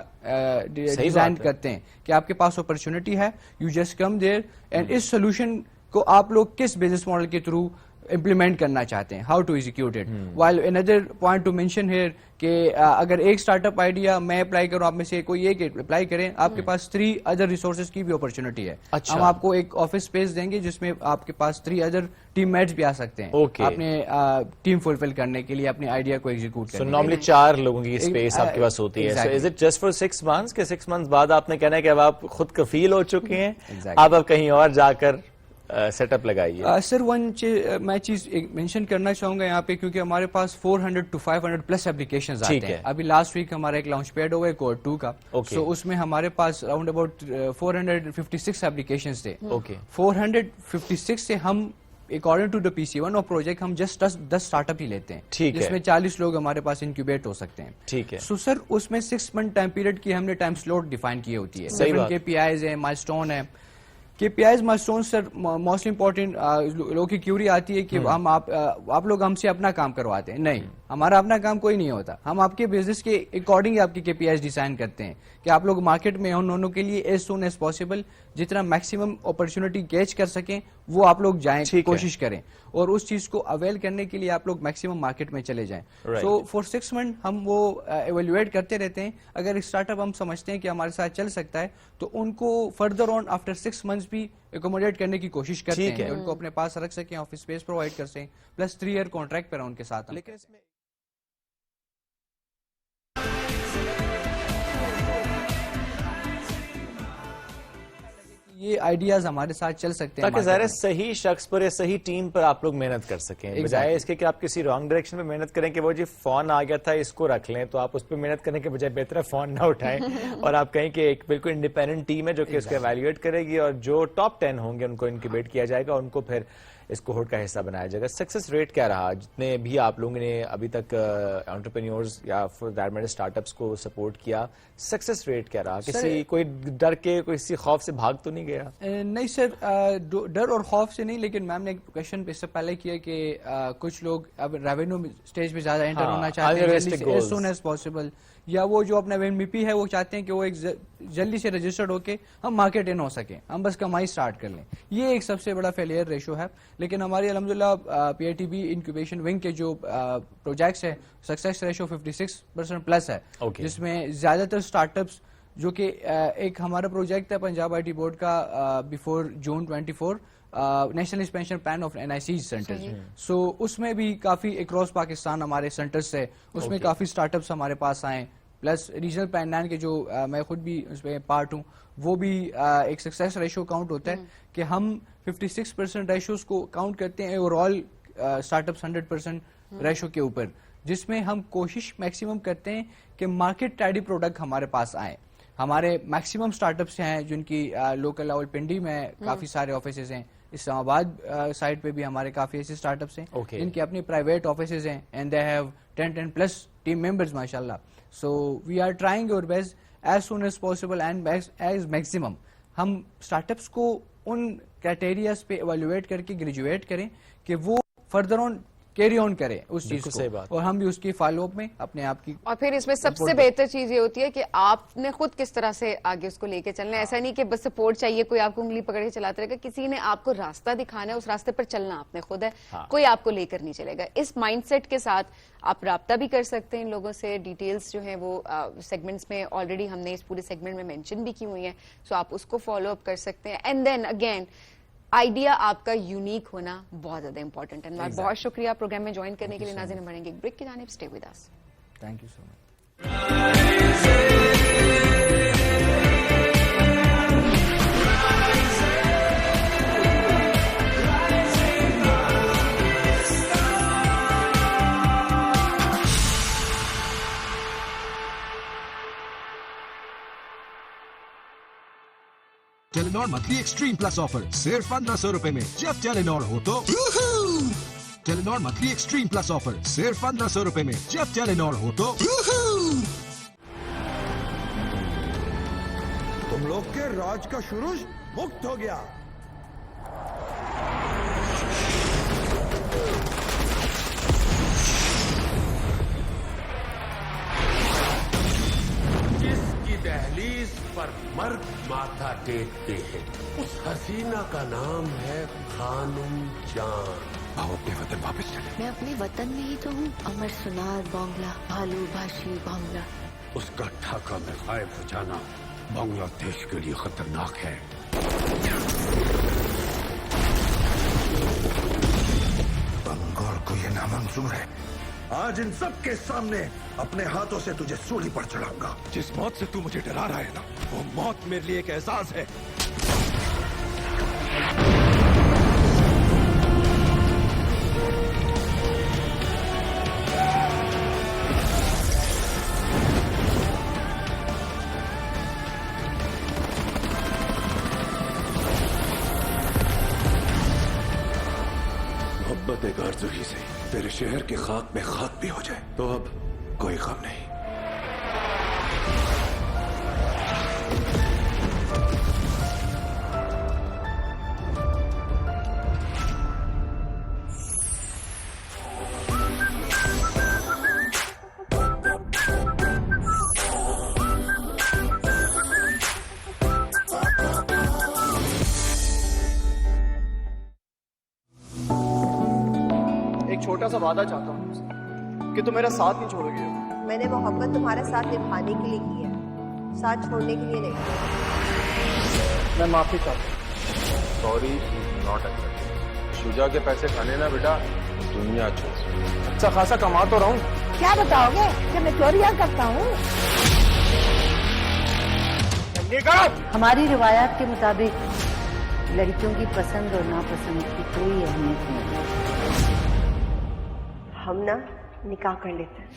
S11: डिजाइन करते हैं कि आपके पास अपॉर्चुनिटी है, you just come there and इस सोल्यूशन को आप लोग किस बिजनेस मॉडल के थ्रू इम्प्लीमेंट करना चाहते हैं, how to execute it. While another point to mention here कि अगर एक स्टार्टअप आइडिया मैं अप्लाई करूं, आप में से कोई एक अप्लाई करें, आपके पास 3 अदर रिसोर्सेज की भी अपॉर्चुनिटी है. हम आपको एक ऑफिस स्पेस देंगे जिसमें आपके पास 3 अदर टीममेट्स भी आ सकते हैं अपने टीम फुलफिल करने के लिए, अपने आइडिया को एग्जीक्यूट करने के लिए.
S2: नॉर्मली 4 लोगों की स्पेस आपके पास होती है. So is it just for 6 months के 6 मंथ्स बाद आपने कहना है कि अब आप खुद कफील हो चुके हैं, अब कहीं और जाकर सेटअप लगाइए?
S11: सर मैं चीज मेंशन करना चाहूंगा यहाँ पे, क्योंकि हमारे पास 400 to 500 प्लस एप्लीकेशंस आते हैं. अभी लास्ट वीक हमारा एक लॉन्च पैड हुआ है कोड 2 का, सो उसमें हमारे पास अराउंड अबाउट 456 एप्लीकेशंस थे. 456 से हम अकॉर्डिंग टू द PC1 और प्रोजेक्ट हम जस्ट 10 स्टार्टअप ही लेते हैं, जिसमें 40 लोग हमारे पास इंक्यूबेट हो सकते हैं.
S2: ठीक है.
S11: सो सर उसमें 6 मंथ टाइम पीरियड की हमने टाइम स्लॉट डिफाइन की होती है. 7 KPIs है, माइलस्टोन है. KPIs milestone sir most important. लोगों की क्यूरी आती है कि हम आप लोग हमसे अपना काम करवाते हैं. नहीं, हमारा अपना काम कोई नहीं होता. हम आपके बिजनेस के अकॉर्डिंग आपकी KPIs डिजाइन करते हैं कि आप लोग मार्केट में उन दोनों के लिए एज सून एज पॉसिबल जितना मैक्सिमम अपॉर्चुनिटी कैच कर सकें वो आप लोग जाएं, कोशिश करें, और उस चीज को अवेल करने के लिए आप लोग मैक्सिमम मार्केट में चले जाएं. सो फॉर 6 मंथ हम वो एवेल्युएट करते रहते हैं. अगर एक स्टार्टअप हम समझते हैं कि हमारे साथ चल सकता है तो उनको फर्दर ऑन आफ्टर 6 मंथ्स भी एकोमोडेट करने की कोशिश करते हैं, उनको अपने पास रख सकें, ऑफिस स्पेस प्रोवाइड कर सकें, प्लस 3 ईयर कॉन्ट्रैक्ट पर उनके साथ. लेकिन इसमें ये आइडियाज हमारे साथ चल सकते हैं
S2: ताकि ज़ाहिर सही शख्स पर या सही टीम पर आप लोग मेहनत कर सकें, बजाय इसके कि आप किसी रॉन्ग डायरेक्शन में मेहनत करें कि वो जी फोन आ गया था इसको रख लें, तो आप उस पर मेहनत करने के बजाय बेहतर फोन ना उठाएं और आप कहें कि एक बिल्कुल इंडिपेंडेंट टीम है जो कि इसको एवेल्युएट करेगी और जो टॉप 10 होंगे उनको इनक्यूबेट किया जाएगा, उनको फिर इस कोहोर्ट का हिस्सा बनाया जाएगा. सक्सेस रेट क्या रहा जितने भी आप लोगों ने अभी तक एंटरप्रेन्योर्स या फॉर दैट मैटर स्टार्टअप्स को सपोर्ट किया, सक्सेस रेट क्या रहा? किसी कोई डर के किसी खौफ से भाग तो नहीं गया?
S11: नहीं सर, डर और खौफ से नहीं, लेकिन मैम ने एक क्वेश्चन इससे पहले किया कि कुछ लोग अब रेवेन्यू स्टेज पे ज्यादा एंटर होना चाहते हैं एज सून एज पॉसिबल, या वो जो अपना MVP है वो चाहते हैं कि वो एक जल्दी से रजिस्टर्ड होके हम मार्केट इन हो सके, हम बस कमाई स्टार्ट कर लें. ये एक सबसे बड़ा फेलियर रेशो है. लेकिन हमारी अल्हम्दुलिल्लाह PITB इंक्यूबेशन विंग के जो प्रोजेक्ट्स है सक्सेस रेशो 56% प्लस है, जिसमें ज्यादातर स्टार्टअप्स جو کہ ایک ہمارا پروجیکٹ ہے پنجاب آئی ٹی بورڈ کا before June 24 national expansion plan of NIC centre. So اس میں بھی کافی اکراس پاکستان ہمارے سینٹرز سے اس میں کافی اسٹارٹ اپس ہمارے پاس آئے, پلس ریجنل پلان 9 کے جو میں خود بھی اس میں پارٹ ہوں, وہ بھی ایک سکسیس ریشو کاؤنٹ ہوتا ہے کہ ہم 56% ریشوز کو کاؤنٹ کرتے ہیں over all start ups 100% ratio کے اوپر, جس میں ہم کوشش میکسیمم کرتے ہیں کہ مارکیٹ ریڈی پروڈکٹ ہمارے پاس آئیں. ہمارے میکسیمم اسٹارٹ اپس ہیں جن کی لوکل راول پنڈی میں کافی سارے آفیسز ہیں, اسلام آباد سائٹ پہ بھی ہمارے کافی ایسے اسٹارٹ اپس ہیں جن کی اپنی پرائیویٹ آفیسز ہیں, and they have 10 plus team members ماشاء اللہ. So we are trying your best as soon as possible and as maximum ہم اسٹارٹ اپس کو ان کرائٹیریاز پہ ایویلویٹ کر کے گریجویٹ کریں کہ وہ فردر آن کیری آن کرے اس چیز کو, اور ہم بھی اس کی فالو اپ میں اپنے آپ کی.
S1: اور پھر اس میں سب سے بہتر چیز یہ ہوتی ہے کہ آپ نے خود کس طرح سے آگے اس کو لے کے چلنا ہے. ایسا نہیں کہ بس سپورٹ چاہیے, کوئی آپ کو انگلی پکڑ کے چلاتا رہے گا, کسی نے آپ کو راستہ دکھانا ہے, اس راستے پر چلنا آپ نے خود ہے, کوئی آپ کو لے کر نہیں چلے گا. اس مائنڈ سیٹ کے ساتھ آپ رابطہ بھی کر سکتے ہیں ان لوگوں سے. ڈیٹیلز جو ہیں وہ سیگمنٹس میں آلریڈی ہم نے اس پورے سیگمنٹ میں مینشن بھی کی ہوئی ہیں, سو آپ اس کو فالو اپ کر سکتے ہیں. اینڈ دین اگین آئیڈیا آپ کا یونیک ہونا بہت زیادہ امپورٹنٹ ہے. بہت شکریہ پروگرام میں جوائن کرنے کے لیے. ناظرین بڑھیں گے ایک بریک کی جانب, stay with us.
S11: Thank you so much.
S3: Telenor monthly extreme plus offer सिर्फ 1500 रुपए में. जब टेलीनॉर हो तो Telenor monthly extreme plus offer सिर्फ 1500 रुपए में. जब टेलीनॉर हो तो
S4: तुम लोग के राज का शुरूज मुक्त हो गया.
S6: जिसकी दहलीज पर मर्द माथा टेकते हैं, उस हसीना का नाम है खानुम जान.
S3: आओ अपने वतन वापस चले.
S10: मैं अपने वतन में ही तो हूँ. अमर सुनार बांग्ला, भालू भाषी बांग्ला.
S6: उसका ढाका में गायब हो जाना बांग्लादेश के लिए खतरनाक है.
S4: बंगाल को ये नामंजूर है. आज इन सब के सामने अपने हाथों से तुझे सूली पर चढ़ाऊंगा.
S3: जिस मौत से तू मुझे डरा रहा है ना, वो मौत मेरे लिए एक एहसास है.
S6: मोहब्बत एक आरज़ू ही से तेरे शहर के खाक में खाक भी हो जाए तो अब कोई गम नहीं.
S9: छोटा सा वादा चाहता हूँ तुमसे कि तुम मेरा साथ नहीं छोड़ोगे.
S7: मैंने मोहब्बत तुम्हारा साथ निभाने के लिए की है, साथ छोड़ने के लिए नहीं.
S9: मैं माफी चाहता हूँ.
S12: Sorry not accepted. शुजा के पैसे खाने ना बेटा, दुनिया छोड़.
S9: अच्छा खासा कमा तो रहा हूँ.
S7: क्या बताओगे कि मैं चोरियां करता हूँ? हमारी रिवायात के मुताबिक लड़कियों की पसंद और नापसंद की कोई अहमियत नहीं. हम ना निकाह कर लेते हैं.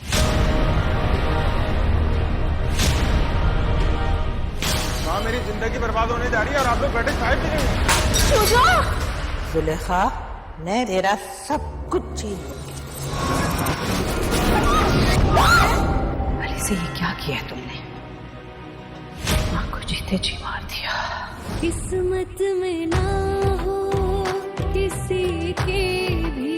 S12: माँ मेरी जिंदगी बर्बाद होने जा रही है और आप लोग बैठे चाय पी रहे हैं.
S7: जुलेखा ने तेरा सब कुछ छीन
S8: अली से ये क्या किया है तुमने? माँ को जीते जी मार दिया.
S10: किस्मत में ना हो किसी के भी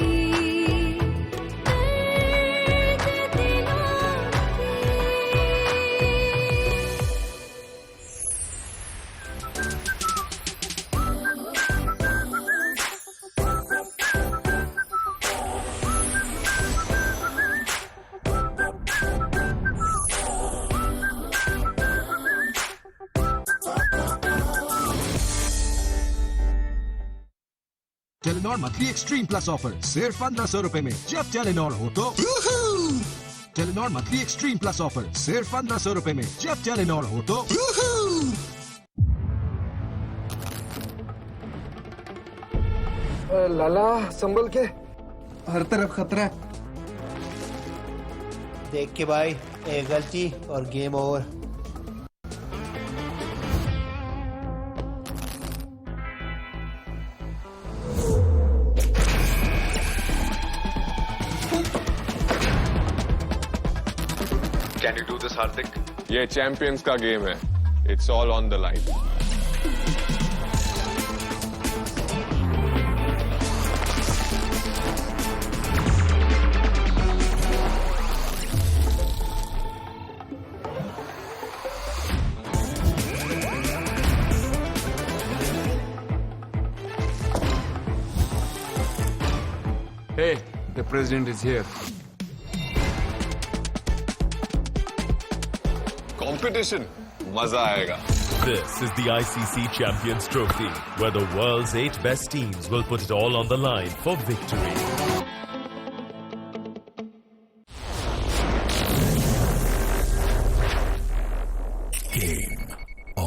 S3: Telenor monthly extreme plus offer सिर्फ 1500 रुपए में। जब टेलीनॉर हो तो Telenor monthly extreme plus offer सिर्फ 1500 रुपए में। जब टेलीनॉर हो तो
S12: लाला संभल के, हर तरफ खतरा है।
S13: देख के भाई, एक गलती और game over.
S12: Can you do this, हार्दिक? ये चैंपियंस का गेम है। It's all on the line. Hey, the president is here. Competition, मजा आएगा.
S14: This is the ICC Champions Trophy, where the world's 8 best teams will put it all on the line for victory. Game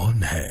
S14: on है.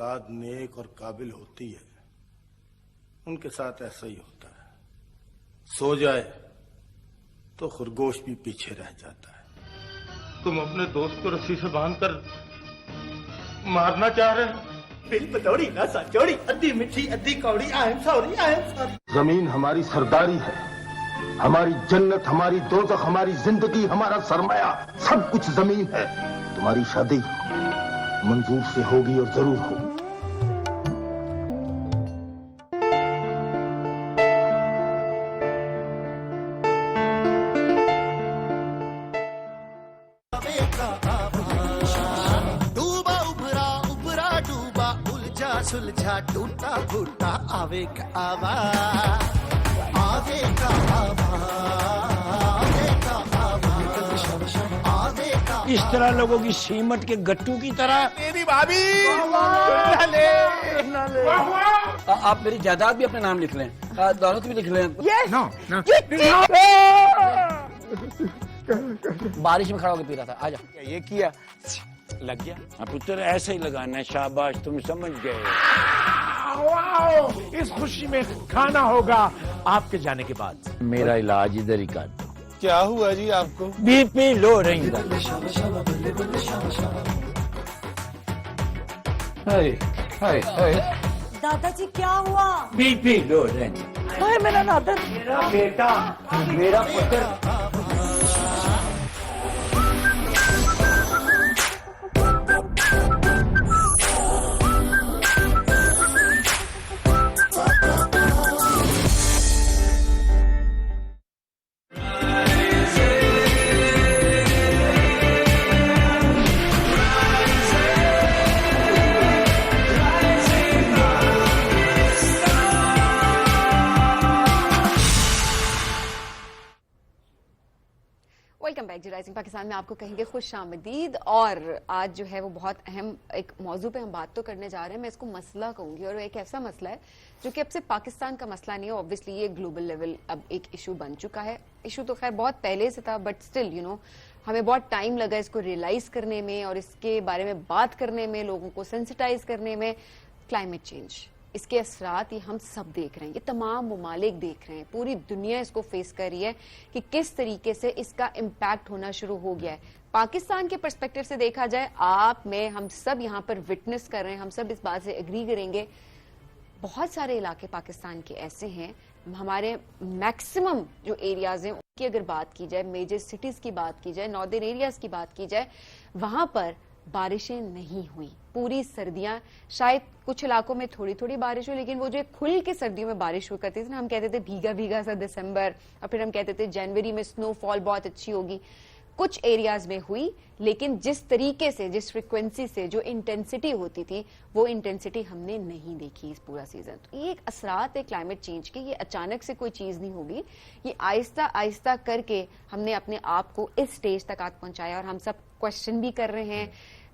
S4: औलाद नेक और काबिल होती है, उनके साथ ऐसा ही होता है। सो जाए तो खरगोश भी पीछे रह जाता है। तुम अपने दोस्त को रस्सी से बांधकर मारना चाह रहे हो?
S13: बिल पतौड़ी ना सचोड़ी, अद्धी मिठी अद्धी कौड़ी। I am sorry.
S4: जमीन हमारी सरदारी है, हमारी जन्नत, हमारी दोज़ख, हमारी जिंदगी, हमारा सरमाया, सब कुछ जमीन है। तुम्हारी शादी मंजूर से होगी और जरूर होगी।
S13: डूबा उभरा उभरा डूबा, उलझा सुलझा टूटा फूटा, आवे का आवाज, आवे का
S5: इस तरह लोगों की सीमट के गट्टू की तरह।
S12: मेरी भाभी
S5: आप मेरी जायदाद भी अपने नाम लिख लें, दौलत भी लिख लें। बारिश में खड़ा होकर पी रहा था। आजा।
S12: ये किया, लग गया।
S5: पुत्र ऐसे ही लगाना है। शाबाश, तुम समझ गए।
S14: इस खुशी में खाना होगा आपके जाने के बाद।
S5: मेरा इलाज इधर ही कर दो।
S12: क्या हुआ जी आपको?
S5: बीपी लो रही।
S7: दादाजी क्या हुआ?
S5: बीपी लो रही।
S7: मेरा नादर,
S5: मेरा बेटा, मेरा पुत्र।
S1: ब्रॉडकास्टिंग पाकिस्तान में आपको कहेंगे खुश आमदीद। और आज जो है वो बहुत अहम एक मौजू पे हम बात तो करने जा रहे हैं, मैं इसको मसला कहूंगी, और एक ऐसा मसला है जो कि अब से पाकिस्तान का मसला नहीं है, ऑब्वियसली ये ग्लोबल लेवल अब एक इशू बन चुका है। इशू तो खैर बहुत पहले से था, बट स्टिल हमें बहुत टाइम लगा इसको रियलाइज करने में और इसके बारे में बात करने में, लोगों को सेंसिटाइज करने में। क्लाइमेट चेंज, इसके असरात ये हम सब देख रहे हैं, ये तमाम मुमालिक देख रहे हैं, पूरी दुनिया इसको फेस कर रही है कि किस तरीके से इसका इम्पैक्ट होना शुरू हो गया है। पाकिस्तान के पर्सपेक्टिव से देखा जाए, आप मैं हम सब यहाँ पर विटनेस कर रहे हैं, हम सब इस बात से एग्री करेंगे, बहुत सारे इलाके पाकिस्तान के ऐसे हैं, हमारे मैक्सिमम जो एरियाज हैं उनकी अगर बात की जाए, मेजर सिटीज की बात की जाए, नॉर्दर्न एरियाज की बात की जाए, वहां पर बारिशें नहीं हुई पूरी सर्दियां। शायद कुछ इलाकों में थोड़ी थोड़ी बारिश हुई, लेकिन वो जो खुल के सर्दियों में बारिश हुई करती थी ना, हम कहते थे भीगा भीगा सा दिसंबर, और फिर हम कहते थे जनवरी में स्नोफॉल बहुत अच्छी होगी। कुछ एरियाज में हुई, लेकिन जिस तरीके से, जिस फ्रिक्वेंसी से जो इंटेंसिटी होती थी, वो इंटेंसिटी हमने नहीं देखी इस पूरा सीजन। तो ये एक असरात है क्लाइमेट चेंज के, ये अचानक से कोई चीज नहीं होगी, ये आहिस्ता आहिस्ता करके हमने अपने आप को इस स्टेज तक आग पहुंचाया। और हम सब क्वेश्चन भी कर रहे हैं,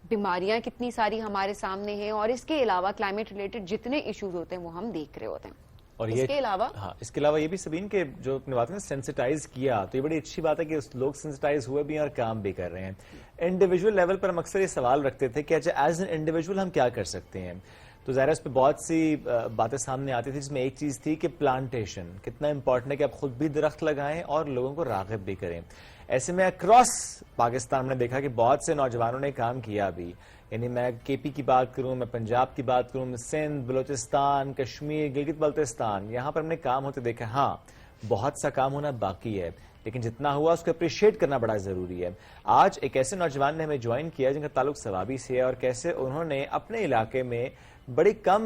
S1: बीमारियां कितनी सारी हमारे सामने हैं, और इसके अलावा क्लाइमेट रिलेटेड जितने इश्यूज होते हैं वो हम देख रहे होते हैं।
S2: और
S1: इसके अलावा
S2: इसके अलावा ये भी सबीन के जो अपनी बात है सेंसिटाइज किया, तो ये बड़ी अच्छी बात है कि लोग सेंसिटाइज हुए भी और काम भी कर रहे हैं। इंडिविजुअल लेवल पर हम अक्सर ये सवाल रखते थे कि अच्छा एज एन इंडिविजुअल हम क्या कर सकते हैं, तो ज़ाहिर है उस पर बहुत सी बातें सामने आती थी, जिसमें एक चीज़ थी कि प्लांटेशन कितना इंपॉर्टेंट है कि आप खुद भी दरख्त लगाएं और लोगों को राग़िब भी करें। ऐसे में अक्रॉस पाकिस्तान ने देखा कि बहुत से नौजवानों ने काम किया भी, यानी मैं केपी की बात करूं, मैं पंजाब की बात करूं, मैं सिंध, बलूचिस्तान, कश्मीर, गिलगित बल्तिस्तान, यहाँ पर हमने काम होते देखा। हाँ, बहुत सा काम होना बाकी है, लेकिन जितना हुआ उसको अप्रिशिएट करना बड़ा ज़रूरी है। आज एक ऐसे नौजवान ने हमें ज्वाइन किया जिनका ताल्लुक सवाबी से है, और कैसे उन्होंने अपने इलाके में बड़ी कम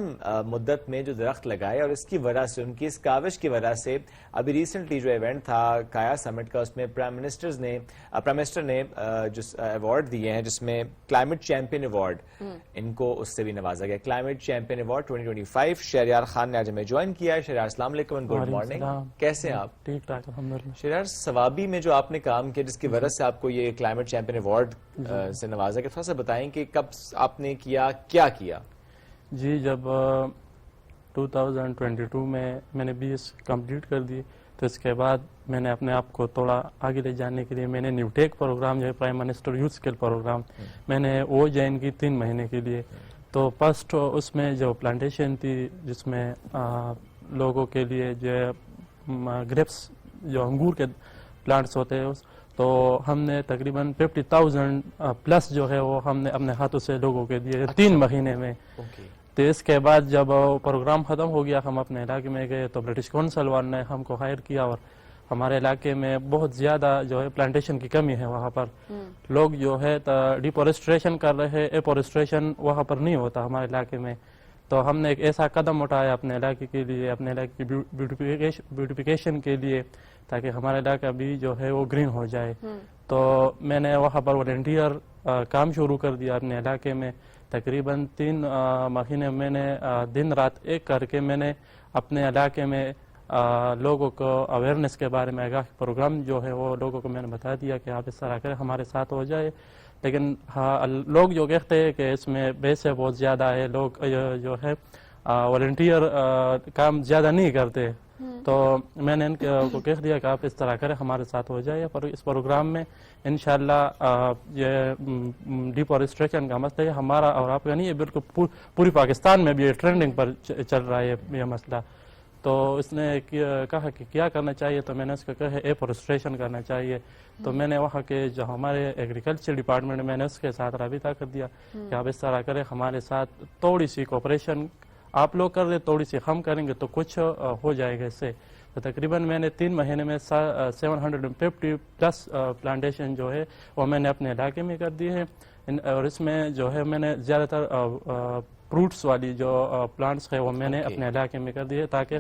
S2: मुद्दत में जो दरख्त लगाए, और इसकी वजह से, उनकी इस काविश की वजह से अभी रिसेंटली जो इवेंट था काया समिट का, उसमें प्राइम मिनिस्टर ने जो अवार्ड दिए हैं, जिसमें क्लाइमेट चैंपियन अवार्ड, इनको उससे भी नवाजा गया। Climate champion award 2025 Shahryar Khan ने आज हमें ज्वाइन किया है। शहरयार अस्सलाम वालेकुम, गुड मॉर्निंग, कैसे हैं आप?
S15: ठीक ठाक अल्हम्दुलिल्लाह।
S2: शहरयार, सवाबी में जो आपने काम किया जिसकी वजह से आपको ये क्लाइमेट चैंपियन अवार्ड से नवाजा गया, थोड़ा सा बताएं कि कब आपने किया, क्या किया?
S15: जी, जब 2022 में मैंने BS कंप्लीट कर दी, तो इसके बाद मैंने अपने आप को थोड़ा आगे ले जाने के लिए मैंने न्यूटेक प्रोग्राम जो है prime minister youth skill program, मैंने वो ज्वाइन की 3 महीने के लिए। तो फर्स्ट उसमें जो प्लांटेशन थी, जिसमें लोगों के लिए जो ग्रेप्स, जो अंगूर के प्लांट्स होते हैं, तो हमने तकरीबन 50,000 प्लस जो है वो हमने अपने हाथों से लोगों के दिए 3 महीने में। तो इसके बाद जब प्रोग्राम ख़त्म हो गया, हम अपने इलाके में गए, तो ब्रिटिश काउंसिल वाले ने हमको हायर किया, और हमारे इलाके में बहुत ज़्यादा जो है प्लांटेशन की कमी है। वहाँ पर लोग जो है डिफॉरेस्ट्रेशन कर रहे हैं, एफॉरेस्ट्रेशन वहाँ पर नहीं होता हमारे इलाके में। तो हमने एक ऐसा कदम उठाया अपने इलाके के लिए, अपने इलाके की ब्यूटिफिकेशन के लिए, ताकि हमारा इलाका भी जो है वो ग्रीन हो जाए। तो मैंने वहाँ पर वॉलंटियर काम शुरू कर दिया अपने इलाके में। तकरीबन 3 महीने मैंने दिन रात एक करके मैंने अपने इलाके में लोगों को अवेयरनेस के बारे में आगाह प्रोग्राम जो है वो लोगों को मैंने बता दिया कि आप इस तरह करें, हमारे साथ हो जाए। लेकिन हाँ, लोग जो कहते हैं कि इसमें पैसे बहुत ज़्यादा है, लोग जो है वॉलंटियर काम ज़्यादा नहीं करते, तो मैंने इनको कह दिया कि आप इस तरह करें, हमारे साथ हो जाए। पर इस प्रोग्राम में इंशाल्लाह ये डिफॉरेस्ट्रेशन का मसला है हमारा और आपका नहीं है, बिल्कुल पूरी पाकिस्तान में भी ये ट्रेंडिंग पर चल रहा है ये मसला। तो इसने कहा कि क्या करना चाहिए, तो मैंने उसको कहा एफॉरेस्ट्रेशन करना चाहिए। तो मैंने वहाँ के जो हमारे एग्रीकल्चर डिपार्टमेंट, मैंने उसके साथ राबिता कर दिया कि आप इस तरह करें, हमारे साथ थोड़ी सी कोऑपरेशन आप लोग कर रहे, थोड़ी सी हम करेंगे तो कुछ हो जाएगा इससे। तो तकरीबन मैंने 3 महीने में 750 प्लस प्लांटेशन जो है वो मैंने अपने इलाके में कर दिए हैं। और इसमें जो है मैंने ज़्यादातर फ्रूट्स वाली जो प्लांट्स है वो मैंने अपने इलाके में कर दिए, ताकि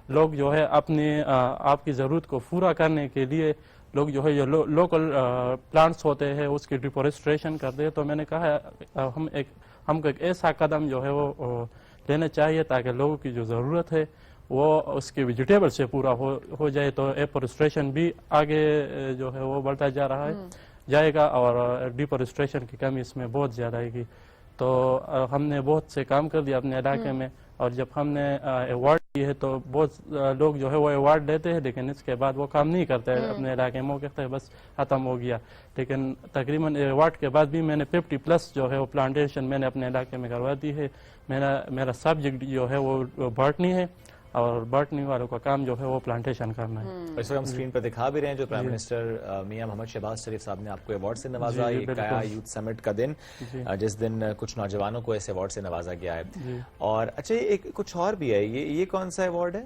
S15: लोग जो है अपनी आपकी ज़रूरत को पूरा करने के लिए लोग जो है ये लोकल प्लांट्स होते हैं उसकी डिफॉरेस्ट्रेशन कर दे। तो मैंने कहा हमको एक ऐसा कदम जो है वो लेना चाहिए ताकि लोगों की जो ज़रूरत है वो उसके वेजिटेबल से पूरा हो जाए। तो एफॉरेस्ट्रेशन भी आगे जो है वो बढ़ता जा रहा है। جائے گا اور ڈیفارسٹریشن کی کمی اس میں بہت زیادہ آئے گی. تو ہم نے بہت سے کام کر دیا اپنے علاقے میں, اور جب ہم نے ایوارڈ دیے ہے تو بہت لوگ جو ہے وہ ایوارڈ لیتے ہیں لیکن اس کے بعد وہ کام نہیں کرتے اپنے علاقے میں, وہ کہتے ہیں بس ختم ہو گیا. لیکن تقریباً ایوارڈ کے بعد بھی میں نے 50+ جو ہے وہ پلانٹیشن میں نے اپنے علاقے میں کروا دی ہے. میرا سبجیکٹ جو ہے وہ باٹنی ہے, اور باٹنی والوں کا کام جو ہے وہ پلانٹیشن کرنا ہے.
S2: اس وقت ہم اسکرین پر دکھا بھی رہے ہیں جو پرائم منسٹر میاں محمد شہباز شریف صاحب نے آپ کو ایوارڈ سے نوازا. یہ کایا یوتھ سمٹ کا دن, جس دن کچھ نوجوانوں کو اس ایوارڈ سے نوازا گیا ہے. اور اچھا ایک کچھ اور بھی ہے, یہ کون سا ایوارڈ ہے؟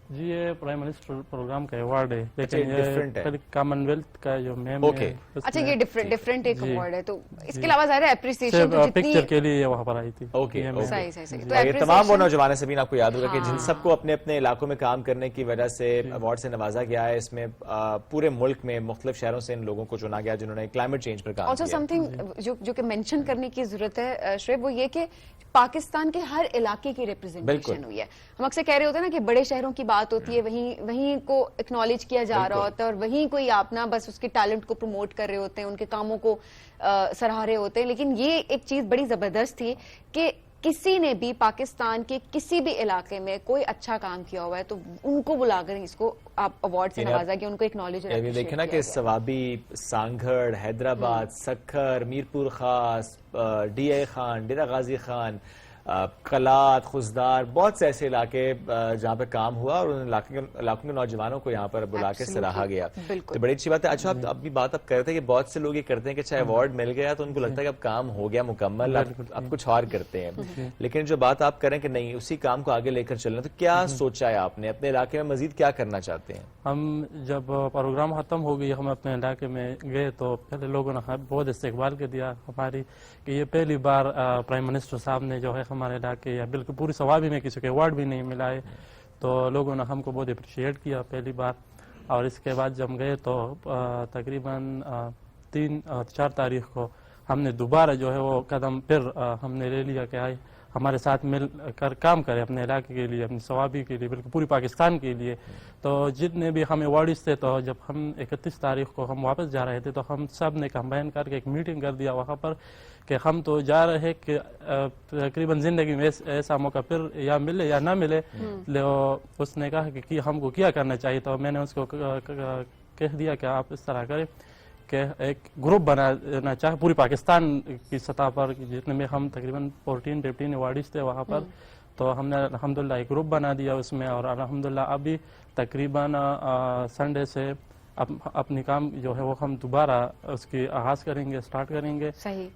S15: جی یہ پرائم منسٹر پروگرام کا ایوارڈ ہے, لیکن یہ کامن ویلتھ کا جو میم ہے.
S1: اچھا یہ ڈفرینٹ ایک ایوارڈ ہے, تو اس کے علاوہ ظاہر ہے اپریسیشن
S15: پکچر کے لیے وہاں پر آئی تھی.
S2: یہ تمام وہ نوجوان سبین آپ کو یاد ہوگا کہ جن سب کو اپنے اپنے علاقوں میں کام کرنے کی وجہ سے ایوارڈ سے نوازا گیا ہے. اس میں پورے ملک میں مختلف شہروں سے ان لوگوں کو چنا گیا جنہوں نے کلائمیٹ چینج پر کام کیا.
S1: سم تھنگ جو کہ مینشن کرنے کی ضرورت ہے شعیب, وہ یہ کہ پاکستان کے ہر علاقے کی ریپرزینٹیشن ہوئی ہے. ہم اکثر کہہ رہے ہوتے ہیں نا کہ بڑے شہروں کی بات ہوتی ہے, وہیں کو اکنالج کیا جا رہا ہوتا ہے, اور وہیں کوئی آپ نا بس اس کے ٹیلنٹ کو پروموٹ کر رہے ہوتے ہیں, ان کے کاموں کو سراہ رہے ہوتے ہیں. لیکن یہ ایک چیز بڑی زبردست تھی کہ کسی نے بھی پاکستان کے کسی بھی علاقے میں کوئی اچھا کام کیا ہوا ہے تو ان کو بلا کر اس کو آپ ایوارڈ سے نوازا گیا, ان کو اکنالج کیا گیا.
S2: دیکھیں نا کہ سوابی, سانگھڑ, حیدرآباد, سکھر, میرپور خاص, ڈی اے خان, ڈیرہ غازی خان, قلات, خزدار, بہت سے ایسے علاقے جہاں پہ کام ہوا اور ان علاقوں کے نوجوانوں کو یہاں پر بلا کے سراہا گیا. تو بڑی اچھی بات ہے. اچھا اب بھی بات آپ کر رہے تھے کہ بہت سے لوگ یہ کرتے ہیں کہ اچھا ایوارڈ مل گیا تو ان کو لگتا ہے کہ اب کام ہو گیا مکمل, اب کچھ اور کرتے ہیں. لیکن جو بات آپ کریں کہ نہیں اسی کام کو آگے لے کر چلنا, تو کیا سوچا ہے آپ نے, اپنے علاقے میں مزید کیا کرنا چاہتے ہیں؟
S15: ہم جب پروگرام ختم ہو گئی ہم اپنے علاقے میں گئے تو پہلے لوگوں نے بہت استقبال کر دیا ہماری کہ یہ پہلی بار پرائم منسٹر صاحب نے جو ہے ہمارے علاقے یا بالکل پوری سوابی میں کسی کو ایوارڈ بھی نہیں ملا ہے, تو لوگوں نے ہم کو بہت اپریشیٹ کیا پہلی بار. اور اس کے بعد جب گئے تو تقریباً 3-4 تاریخ کو ہم نے دوبارہ جو ہے وہ قدم پھر ہم نے لے لیا کہ آئے ہمارے ساتھ مل کر کام کرے اپنے علاقے کے لیے, اپنی سوابی کے لیے, بلکہ پوری پاکستان کے لیے. تو جتنے بھی ہم ایوارڈز تھے, تو جب ہم 31 تاریخ کو ہم واپس جا رہے تھے تو ہم سب نے کمبائن کر کے ایک میٹنگ کر دیا وہاں پر کہ ہم تو جا رہے کہ تقریباً زندگی میں ایسا موقع پھر یا ملے یا نہ ملے. اس نے کہا کہ ہم کو کیا کرنا چاہیے, تو میں نے اس کو کہہ دیا کہ آپ اس طرح کریں کہ ایک گروپ بنانا چاہے پوری پاکستان کی سطح پر, جتنے میں ہم تقریباً 14-15 ایوارڈز تھے وہاں پر. تو ہم نے الحمدللہ ایک گروپ بنا دیا اس میں, اور الحمدللہ ابھی تقریباً سنڈے سے اپنی کام جو ہے وہ ہم دوبارہ اس کی آغاز کریں گے, اسٹارٹ کریں گے.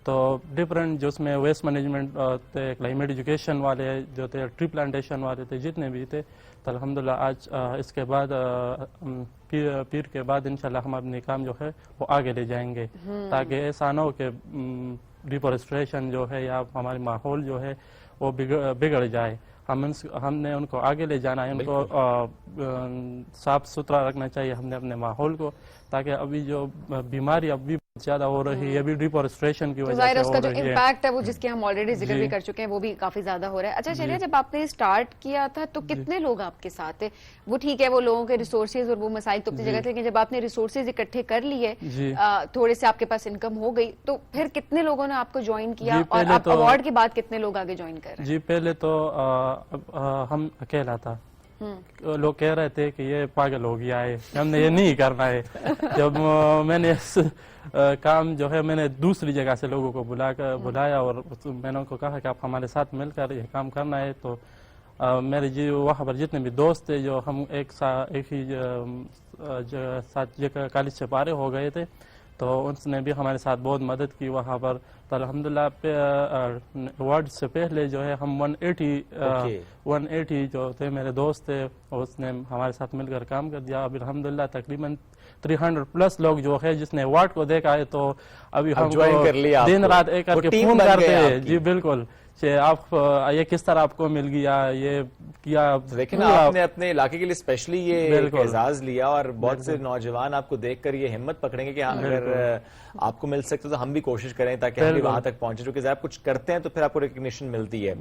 S15: تو ڈفرینٹ جو اس میں ویسٹ مینجمنٹ تھے, کلائمیٹ ایجوکیشن والے جو تھے, ٹری پلانٹیشن والے تھے, جتنے بھی تھے, تو الحمدللہ آج اس کے بعد پیر کے بعد انشاءاللہ ہم اپنی کام جو ہے وہ آگے لے جائیں گے, تاکہ ایسا نہ ہو کہ ڈیفارسٹریشن جو ہے یا ہمارے ماحول جو ہے وہ بگڑ جائے. ہم نے ان کو آگے لے جانا ہے, ان کو صاف ستھرا رکھنا چاہیے ہم نے اپنے ماحول کو, تاکہ ابھی جو بیماری ابھی زیادہ ہو رہی ہے, ابھی ڈیفارسٹریشن کی وجہ سے ہو رہی ہے.
S1: اس کا جو امپیکٹ ہے وہ جس کے ہم آلریڈی ذکر بھی کر چکے ہیں وہ بھی کافی زیادہ ہو رہا ہے. اچھا چلیے, جب آپ نے اسٹارٹ کیا تھا تو کتنے لوگ آپ کے ساتھ تھے؟ وہ ٹھیک ہے وہ لوگوں کے ریسورسز اور وہ مسائل تو اپنی جگہ تھے, لیکن جب آپ نے ریسورسز اکٹھے کر لیے, تھوڑے سے آپ کے پاس انکم ہو گئی, تو پھر کتنے لوگوں نے آپ کو جوائن کیا, اور آپ ایوارڈ کے بعد کتنے لوگ آگے جوائن کر رہے ہیں؟
S15: جی پہلے تو ہم اکیلا تھا, لوگ کہہ رہے تھے کہ یہ پاگل ہو گیا ہے, ہم نے یہ نہیں کرنا ہے. جب میں نے کام جو ہے میں نے دوسری جگہ سے لوگوں کو بلایا اور میں نے ان کو کہا کہ آپ ہمارے ساتھ مل کر یہ کام کرنا ہے. تو میرے وہاں پر جتنے بھی دوست تھے جو ہم ایک ہی ساتھ کالج سے پارے ہو گئے تھے, تو اس نے بھی ہمارے ساتھ بہت مدد کی وہاں پر. تو الحمدللہ ایوارڈ سے پہلے جو ہے ہم 180 جو تھے میرے دوست تھے, اس نے ہمارے ساتھ مل کر کام کر دیا. اب الحمدللہ تقریباً 300+ لوگ جو ہے جس نے ایوارڈ کو دیکھا ہے, تو ابھی ہم دن رات ایک کر کے فون کرتے ہیں. جی بالکل, آپ یہ کس طرح آپ کو مل گیا, یہ या
S2: लेकिन आपने अपने इलाके के लिए स्पेशली ये एक एजाज लिया और बहुत से नौजवान आपको देखकर ये हिम्मत पकड़ेंगे कि अगर आपको मिल सकते तो हम भी कोशिश करें ताकि हम भी वहां तक पहुंचे, क्योंकि जब आप कुछ करते हैं तो फिर आपको रिकग्निशन मिलती है।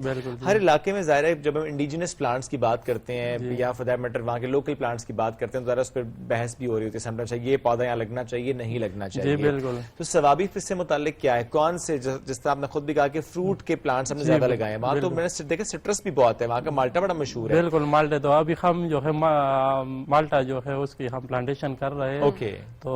S2: हर इलाके में ज़ाहिर है जब हम इंडिजिनस प्लांट्स की बात करते हैं या फॉर दैट मैटर वहाँ के लोकल प्लांट्स की बात करते हैं तो ज़रा उस पर बहस भी हो रही होती है समटाइम्स, ये पौधा यहाँ लगना चाहिए नहीं लगना चाहिए। तो सवाबी से मुतालिक क्या है, कौन से जिस तरह आपने खुद भी कहा कि फ्रूट के प्लांट्स हमने ज्यादा लगाए हैं, वहाँ तो मैंने देखा सिट्रस भी बहुत है, वहाँ का माल्टा बड़ा मशहूर है।
S15: बिल्कुल, माल्टे तो अभी हम जो है माल्टा जो है उसकी हम प्लांटेशन कर रहे हैं।
S2: ओके,
S15: तो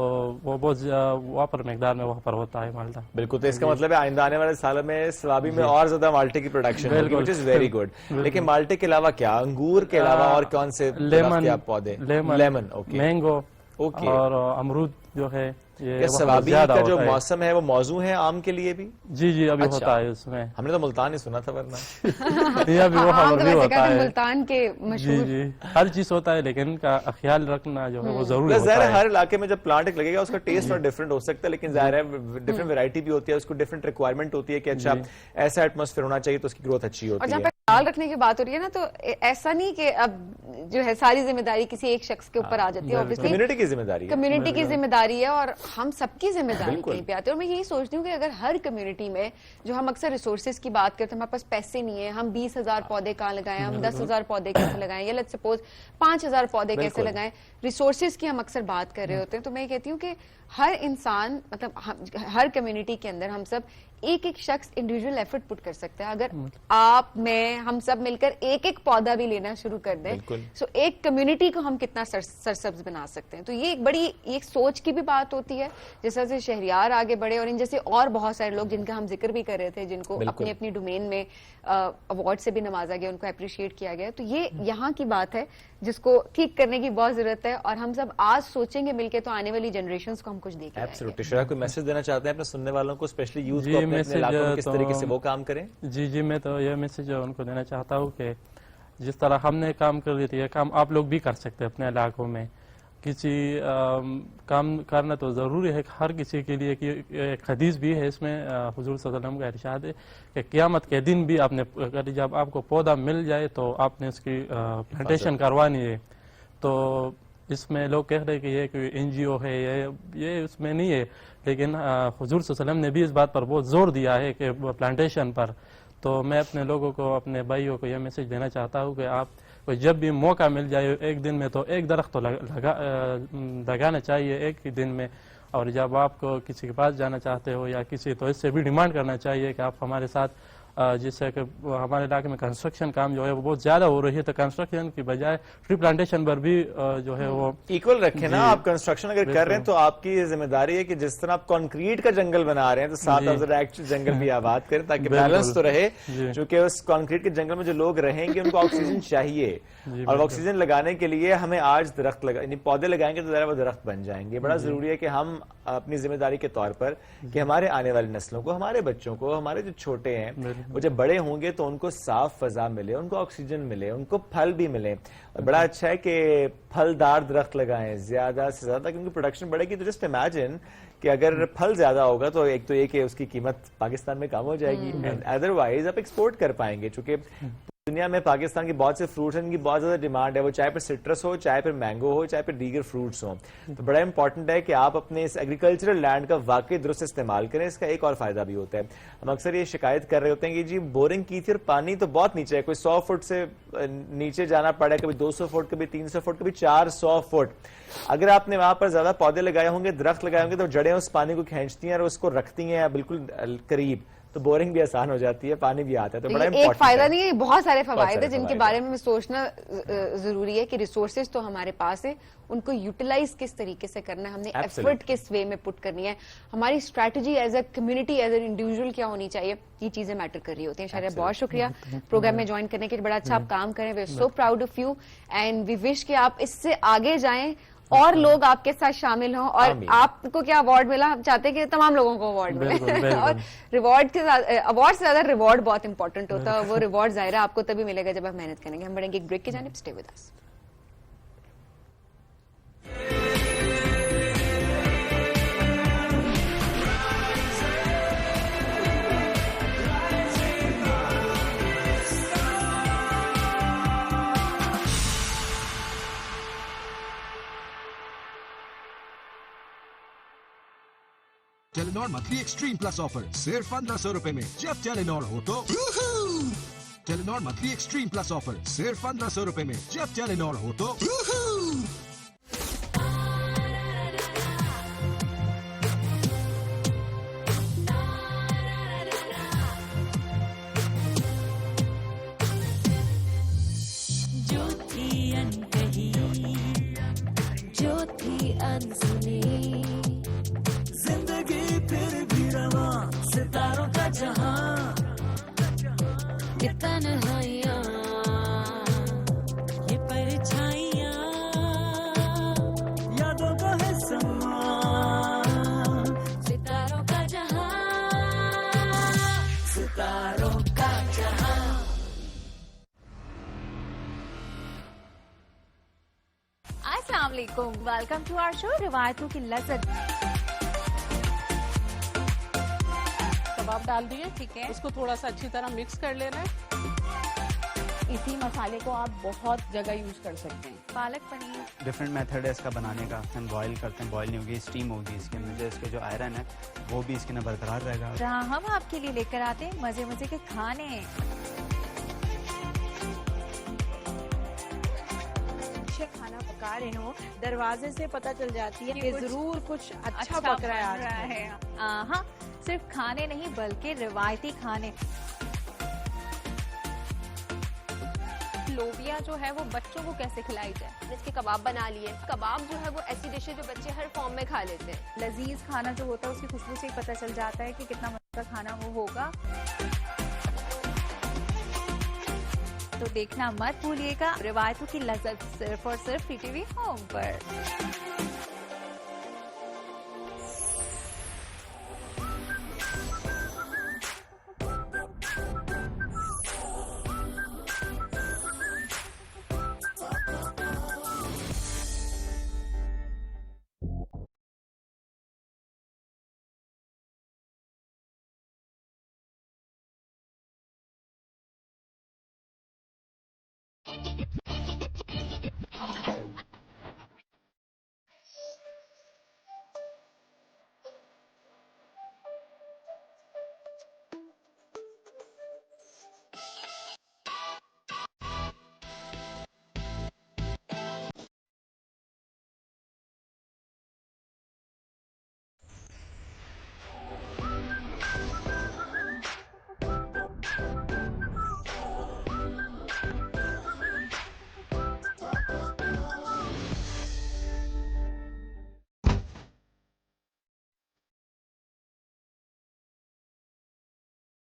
S15: वो बहुत वहाँ पर मकदार में वहाँ पर होता है माल्टा।
S2: बिल्कुल, तो इसका मतलब है आइंदा आने वाले सालों में सवाबी में और ज्यादा माल्टे की प्रोडक्शन होगी, व्हिच इज वेरी गुड। लेकिन माल्टे के अलावा क्या, अंगूर के अलावा और कौन से पौधे? लेमन, ओके,
S15: मैंगो,
S2: ओके,
S15: और अमरूद जो है ये
S2: सवाबी का जो मौसम है वो मौजू है आम के लिए भी?
S15: जी अभी होता है उसमें।
S2: हमने तो मुल्तान ही सुना था वरना
S15: अभी वो खबर भी होता है
S1: मुल्तान के मशहूर।
S15: जी हर चीज होता है, लेकिन का ख्याल रखना जो है वो जरूरी होता है।
S2: हर इलाके में जब प्लांट लगेगा उसका टेस्ट और डिफरेंट हो सकता है, लेकिन जाहिर है डिफरेंट वैरायटी भी होती है, उसको डिफरेंट रिक्वायरमेंट होती है कि अच्छा ऐसा एटमॉस्फेयर होना चाहिए तो उसकी ग्रोथ अच्छी होती है।
S1: ख्याल रखने की बात हो रही है ना, तो ऐसा नहीं कि अब जो है सारी जिम्मेदारी किसी एक शख्स के ऊपर आ जाती है। ऑब्वियसली
S2: कम्युनिटी की जिम्मेदारी है,
S1: कम्युनिटी की जिम्मेदारी है और हम सबकी जिम्मेदारी कहीं पे आती है। और मैं यही सोचती हूँ कि अगर हर कम्युनिटी में जो हम अक्सर रिसोर्सेज की बात करते हैं, हमारे पास पैसे नहीं है, हम 20,000 पौधे कहाँ लगाएं, हम 10,000 पौधे कैसे लगाएं, या लेट्स सपोज 5,000 पौधे कैसे लगाएं, रिसोर्सेज की हम अक्सर बात कर रहे होते हैं। तो मैं कहती हूँ कि हर इंसान मतलब हर कम्युनिटी के अंदर हम सब एक एक शख्स इंडिविजुअल एफर्ट पुट कर सकते हैं। अगर आप, मैं, हम सब मिलकर एक एक पौधा भी लेना शुरू कर दें, सो एक कम्युनिटी को हम कितना सरसब्ज बना सकते हैं। तो ये एक बड़ी एक सोच की भी बात होती है। जैसे जैसे शहरियार आगे बढ़े और इन जैसे और बहुत सारे लोग जिनका हम जिक्र भी कर रहे थे, जिनको अपनी अपनी डोमेन में अवार्ड से भी नवाजा गया, उनको अप्रिशिएट किया गया, तो ये यहाँ की बात है जिसको ठीक करने की बहुत जरूरत है। और हम सब आज सोचेंगे मिलकर तो आने वाली जनरेशंस को हम कुछ देखेंगे।
S2: एब्सोल्युटली। शरा, कोई मैसेज देना चाहते हैं अपने सुनने वालों को, स्पेशली यूथ को, अपने इलाकों में किस तरीके से वो काम करें?
S15: जी मैं तो ये मैसेज उनको देना चाहता हूँ कि जिस तरह हमने काम कर रही थी, ये काम आप लोग भी कर सकते हैं अपने इलाकों में। किसी काम करना तो ज़रूरी है हर किसी के लिए, कि एक हदीस भी है इसमें, हुजूर सल्लल्लाहु अलैहि वसल्लम का इरशाद है कि क़यामत के दिन भी आपने, अगर जब आपको पौधा मिल जाए तो आपने उसकी प्लांटेशन करवानी है। तो इसमें लोग कह रहे हैं कि ये कोई NGO है, ये उसमें नहीं है, लेकिन हुजूर सल्लल्लाहु अलैहि वसल्लम ने भी इस बात पर बहुत जोर दिया है कि प्लांटेशन पर। तो मैं अपने लोगों को, अपने भाइयों को यह मैसेज देना चाहता हूँ कि आप को जब भी मौका मिल जाए एक दिन में तो एक दरख्त तो लगाना चाहिए एक ही दिन में। और जब आपको किसी के पास जाना चाहते हो या किसी, तो इससे भी डिमांड करना चाहिए कि आप हमारे साथ, जिससे कि हमारे इलाके में कंस्ट्रक्शन काम जो है वो बहुत ज्यादा हो रही है, तो कंस्ट्रक्शन की बजाय ट्री प्लांटेशन पर भी जो है वो
S2: इक्वल रखें ना। आप कंस्ट्रक्शन अगर कर रहे हैं तो आपकी जिम्मेदारी है कि जिस तरह आप कंक्रीट का जंगल बना रहे हैं तो साथ आप एक्चुअल जंगल भी आबाद करें ताकि बैलेंस तो रहे, क्योंकि उस कंक्रीट के जंगल में जो लोग रहेंगे उनको ऑक्सीजन चाहिए, और ऑक्सीजन लगाने के लिए हमें आज दरख्त पौधे लगाएंगे तो जरा वो दरख्त बन जाएंगे। बड़ा जरूरी है कि हम अपनी जिम्मेदारी के तौर पर कि हमारे आने वाली नस्लों को, हमारे बच्चों को, हमारे जो छोटे हैं वो जब बड़े होंगे तो उनको साफ फजा मिले, उनको ऑक्सीजन मिले, उनको फल भी मिले। और बड़ा अच्छा है कि फलदार दरख्त लगाएं ज्यादा से ज्यादा, क्योंकि प्रोडक्शन बढ़ेगी। तो जस्ट इमेजिन कि अगर फल ज्यादा होगा तो एक तो ये कि उसकी कीमत पाकिस्तान में कम हो जाएगी, अदरवाइज आप एक्सपोर्ट कर पाएंगे। चूंकि दुनिया में पाकिस्तान की बहुत से फ्रूट्स हैं, इनकी बहुत ज्यादा डिमांड है, वो चाहे फिर सिट्रस हो, चाहे फिर मैंगो हो, चाहे फिर दीगर फ्रूट्स हो। तो बड़ा इंपॉर्टेंट है कि आप अपने इस एग्रीकल्चरल लैंड का वाकई दुरुस्त इस्तेमाल करें। इसका एक और फायदा भी होता है, हम अक्सर ये शिकायत कर रहे होते हैं कि जी बोरिंग की थी और पानी तो बहुत नीचे है, कोई 100 फुट से नीचे जाना पड़ा, कभी 200 फुट, कभी 300 फुट, कभी 400 फुट। अगर आपने वहां पर ज्यादा पौधे लगाए होंगे, दरख्त लगाए होंगे, तो जड़ें उस पानी को खींचती हैं और उसको रखती हैं बिल्कुल करीब, तो बोरिंग भी आसान हो जाती है, पानी भी आता है। तो बड़ा
S1: एक फायदा नहीं है, बहुत सारे फवायद है जिनके बारे में सोचना जरूरी है कि रिसोर्सेज तो हमारे पास है, उनको यूटिलाइज किस तरीके से करना है, हमने एफर्ट किस वे में पुट करनी है, हमारी strategy as a community, as an individual क्या होनी चाहिए, ये चीजें मैटर कर रही होती हैं। शायद बहुत शुक्रिया प्रोग्राम में ज्वाइन करने के लिए, बड़ा अच्छा आप काम करें, we are so proud of you and we wish कि आप इससे आगे जाएं और लोग आपके साथ शामिल हों। और आपको क्या अवार्ड मिला, हम चाहते हैं कि तमाम लोगों को अवार्ड मिले और रिवॉर्ड के साथ, अवार्ड से ज्यादा रिवॉर्ड बहुत इंपॉर्टेंट होता है। वो रिवॉर्ड जाहिर है आपको तभी मिलेगा जब आप मेहनत करेंगे। हम बढ़ेंगे एक ब्रेक की जानिब, stay with us.
S3: Telenor monthly extreme plus offer सिर्फ 1500 रुपए में। जब टेलीनॉर हो तो Telenor monthly extreme plus offer सिर्फ 1500 रुपए में। जब टेलीनॉर हो तो
S10: जो थी अनकही, जो थी अनसुनी, जिंदगी फिर भी रवा, सितारों का जहां, ये तन्हाइयां, ये परछाइयां, यादों का है समा, सितारों का जहां, सितारों का जहां।
S16: अस्सलाम वालेकुम, वेलकम टू आवर शो रिवायतों की लज़्ज़त।
S8: कबाब डाल दिए, ठीक है, इसको थोड़ा सा अच्छी तरह मिक्स कर लेना है। इसी मसाले को आप बहुत जगह यूज कर सकते हैं।
S16: पालक पनीर
S17: डिफरेंट मेथड है इसका बनाने का। हम बॉईल करते हैं, बॉईल नहीं होगी, स्टीम होगी इसके अंदर, इसके जो आयरन है वो भी इसके अंदर बरकरार रहेगा।
S16: जहाँ हम आपके लिए लेकर आते हैं मजे मजे के खाने।
S7: खाना पका रहे हो, दरवाजे से पता चल जाती है कि जरूर कुछ अच्छा पक रहा है।
S16: हाँ, सिर्फ खाने नहीं बल्कि रिवायती खाने। लोबिया जो है वो बच्चों को कैसे खिलाई जाए, इसके कबाब बना लिए। कबाब जो है वो ऐसी डिश है जो बच्चे हर फॉर्म में खा लेते हैं। लजीज खाना जो होता है उसकी खुशबू से ही पता चल जाता है कि कितना मजा का खाना वो होगा। तो देखना मत भूलिएगा रिवायतों की लज़्ज़त सिर्फ और सिर्फ PTV होम पर।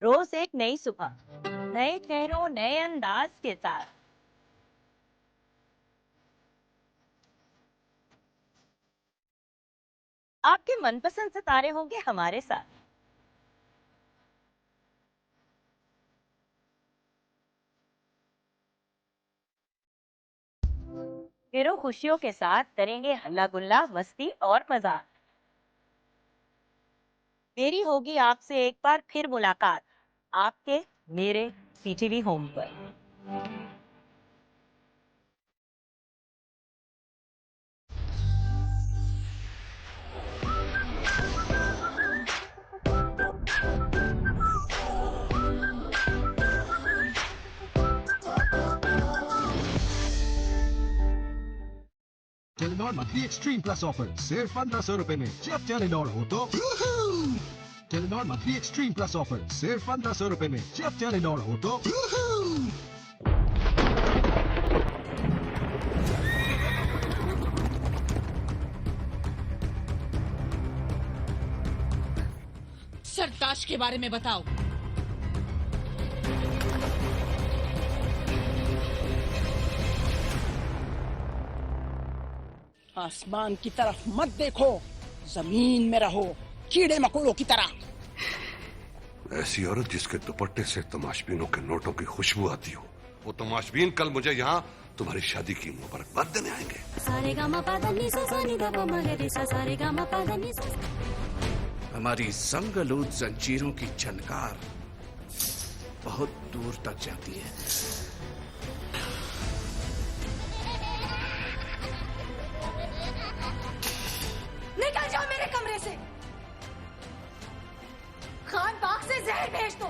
S7: रोज एक नई सुबह, नए चेहरों, नए अंदाज के साथ। आपके मनपसंद सितारे होंगे हमारे साथ। गिरो खुशियों के साथ करेंगे हल्ला गुल्ला, मस्ती और मजाक। मेरी होगी आपसे एक बार फिर मुलाकात, आपके मेरे PTV होम पर।
S3: Telenor monthly extreme plus offer सिर्फ 1500 रुपए में। जब टेलीनॉर हो तो Telenor monthly extreme plus offer सिर्फ 1500 रुपए में। जब टेलीनॉर हो तो
S8: सरताज के बारे में बताओ।
S18: आसमान की तरफ मत देखो, जमीन में रहो, कीड़े मकोड़ों की तरह।
S6: ऐसी औरत जिसके दुपट्टे से तमाशबीनों के नोटों की खुशबू आती हो, वो तमाशबीन कल मुझे यहाँ तुम्हारी शादी की मुबारकबाद देने आएंगे।
S19: हमारी जंगलूद जंजीरों की झनकार बहुत दूर तक जाती है।
S10: निकल जाओ मेरे कमरे से। से जहर भेज दो।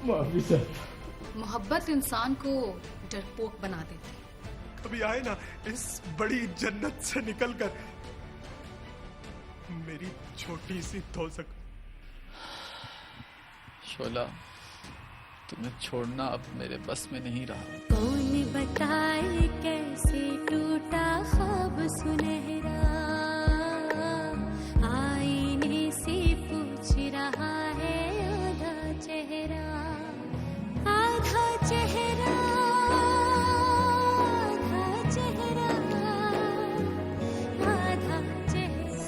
S15: माफी सर।
S10: मोहब्बत इंसान को डरपोक बना देती।
S14: कभी आए ना इस बड़ी जन्नत से निकलकर मेरी छोटी सी दोजख।
S20: शोला, तुम्हें छोड़ना अब मेरे बस में नहीं रहा।
S10: कौन बताए कैसे टूटा ख्वाब सुनहरा, आईने से पूछ रहा है आधा चेहरा, आधा चेहरा, आधा चेहरा, आधा चेहरा।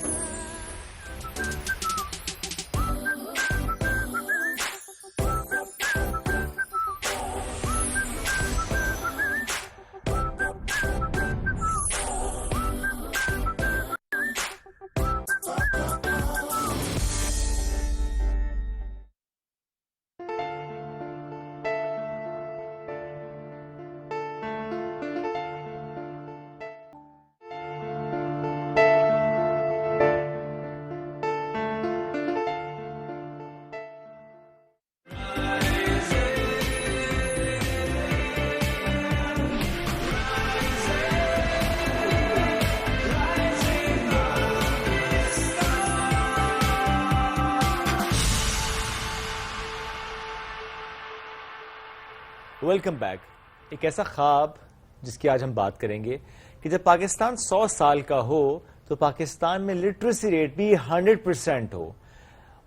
S2: Welcome back. एक ऐसा ख्वाब जिसकी आज हम बात करेंगे कि जब पाकिस्तान 100 साल का हो तो पाकिस्तान में लिटरेसी रेट भी 100% हो।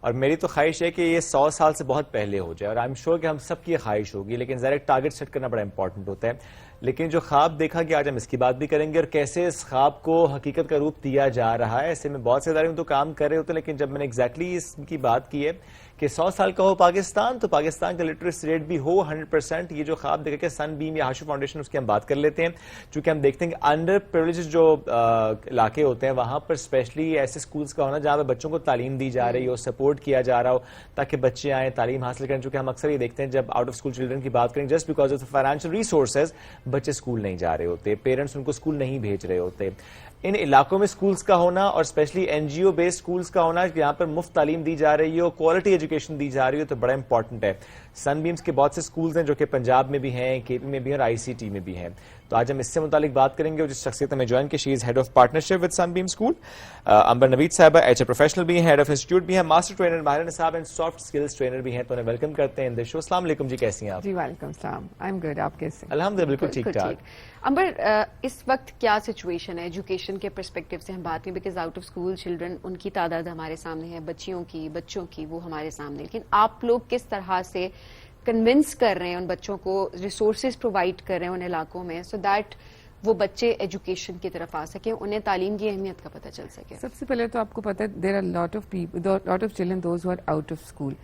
S2: और मेरी तो ख्वाहिश है कि ये 100 साल से बहुत पहले हो जाए, और आई एम श्योर कि हम सबकी ये ख्वाहिश होगी, लेकिन ज़रा एक टारगेट सेट करना बड़ा इंपॉर्टेंट होता है। लेकिन जो ख्वाब देखा कि आज हम इसकी बात भी करेंगे और कैसे इस ख्वाब को हकीकत का रूप दिया जा रहा है। ऐसे में बहुत से इदारे तो काम कर रहे होते हैं, लेकिन जब मैंने एग्जैक्टली इसकी बात की है कि 100 साल का हो पाकिस्तान, तो पाकिस्तान का लिटरेसी रेट भी हो 100%। ये जो ख्वाब देखा कि सन बीम या हाशु फाउंडेशन, उसकी हम बात कर लेते हैं। चूंकि हम देखते हैं कि अंडर प्रिविलेज जो इलाके होते हैं वहां पर स्पेशली ऐसे स्कूल्स का होना जहां पर बच्चों को तालीम दी जा रही हो, सपोर्ट किया जा रहा हो ताकि बच्चे आए तालीम हासिल करें। चूंकि हम अक्सर ये देखते हैं जब आउट ऑफ स्कूल चिल्ड्रन की बात करें, just because of the financial resources बच्चे स्कूल नहीं जा रहे होते, पेरेंट्स उनको स्कूल नहीं भेज रहे होते। इन इलाकों में स्कूल्स का होना और स्पेशली एनजीओ बेस्ड स्कूल्स का होना, यहाँ पर मुफ्त तालीम दी जा रही हो, क्वालिटी एजुकेशन दी जा रही हो, तो बड़ा इंपॉर्टेंट है। सनबीम्स के बहुत से स्कूल्स हैं जो कि पंजाब में भी हैं, केपी में भी हैं और आईसीटी में भी हैं। तो आज हम इससे मुतालिक बात करेंगे और जिस शख्सियत में ज्वाइन की, she is head of partnership with Sunbeam school. Ambar Naveed साहबा एचआर प्रोफेशनल भी हैं, हेड ऑफ इंस्टीट्यूट भी हैं, मास्टर ट्रेनर माहिर निसाब एंड सॉफ्ट स्किल्स ट्रेनर भी हैं। तो उन्हें वेलकम करते हैं इन द शो। अस्सलाम वालेकुम जी, कैसी हैं आप?
S21: जी वालेकुम सलाम, आई एम गुड, आप कैसे?
S2: अल्हम्दुलिल्लाह बिल्कुल ठीक ठाक।
S1: अंबर, इस वक्त क्या सिचुएशन है एजुकेशन के पर्सपेक्टिव से हम बात करें, because out of school children उनकी तादाद हमारे सामने है, बच्चों की वो हमारे सामने, लेकिन आप लोग किस तरह से कन्विंस कर रहे हैं उन बच्चों को, रिसोर्सेज प्रोवाइड कर रहे हैं उन इलाकों में, सो दैट वो बच्चे एजुकेशन की तरफ आ सके, उन्हें तालीम की अहमियत का पता चल सके?
S21: सबसे पहले तो आपको पता है there are lot of children those who are out of school.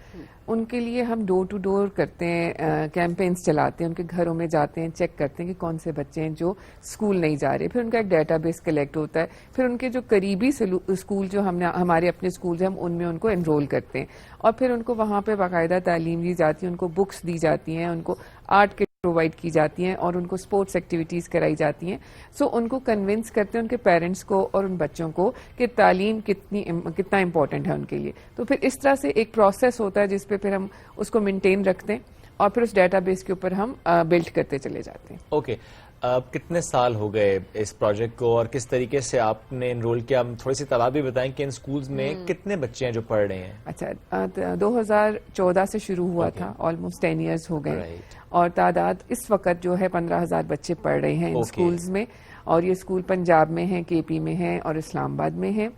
S21: उनके लिए हम डोर टू डोर करते हैं, कैंपेन्स चलाते हैं, उनके घरों में जाते हैं, चेक करते हैं कि कौन से बच्चे हैं जो स्कूल नहीं जा रहे। फिर उनका एक डेटाबेस कलेक्ट होता है, फिर उनके जो करीबी स्कूल जो हमारे अपने स्कूल हैं हम उनमें उनको एनरोल करते हैं, और फिर उनको वहाँ पे बाकायदा तालीम दी जाती है, उनको बुक्स दी जाती हैं, उनको आर्ट के प्रोवाइड की जाती हैं और उनको स्पोर्ट्स एक्टिविटीज़ कराई जाती हैं। सो उनको कन्विंस करते हैं उनके पेरेंट्स को और उन बच्चों को कि तालीम कितना इम्पोर्टेंट है उनके लिए। तो फिर इस तरह से एक प्रोसेस होता है जिस पे फिर हम उसको मेंटेन रखते हैं और फिर उस डेटाबेस के ऊपर हम बिल्ड करते चले जाते हैं।
S2: ओके, कितने साल हो गए इस प्रोजेक्ट को और किस तरीके से आपने एनरोल किया? थोड़ी सी तादाद भी बताएं कि इन स्कूल्स में कितने बच्चे हैं जो पढ़ रहे हैं?
S21: अच्छा, 2014 से शुरू हुआ था, ऑलमोस्ट 10 ईयर्स हो गए, और तादाद इस वक्त जो है 15,000 बच्चे पढ़ रहे हैं इन स्कूल्स में, और ये स्कूल पंजाब में हैं, केपी में हैं और इस्लामाबाद में हैं।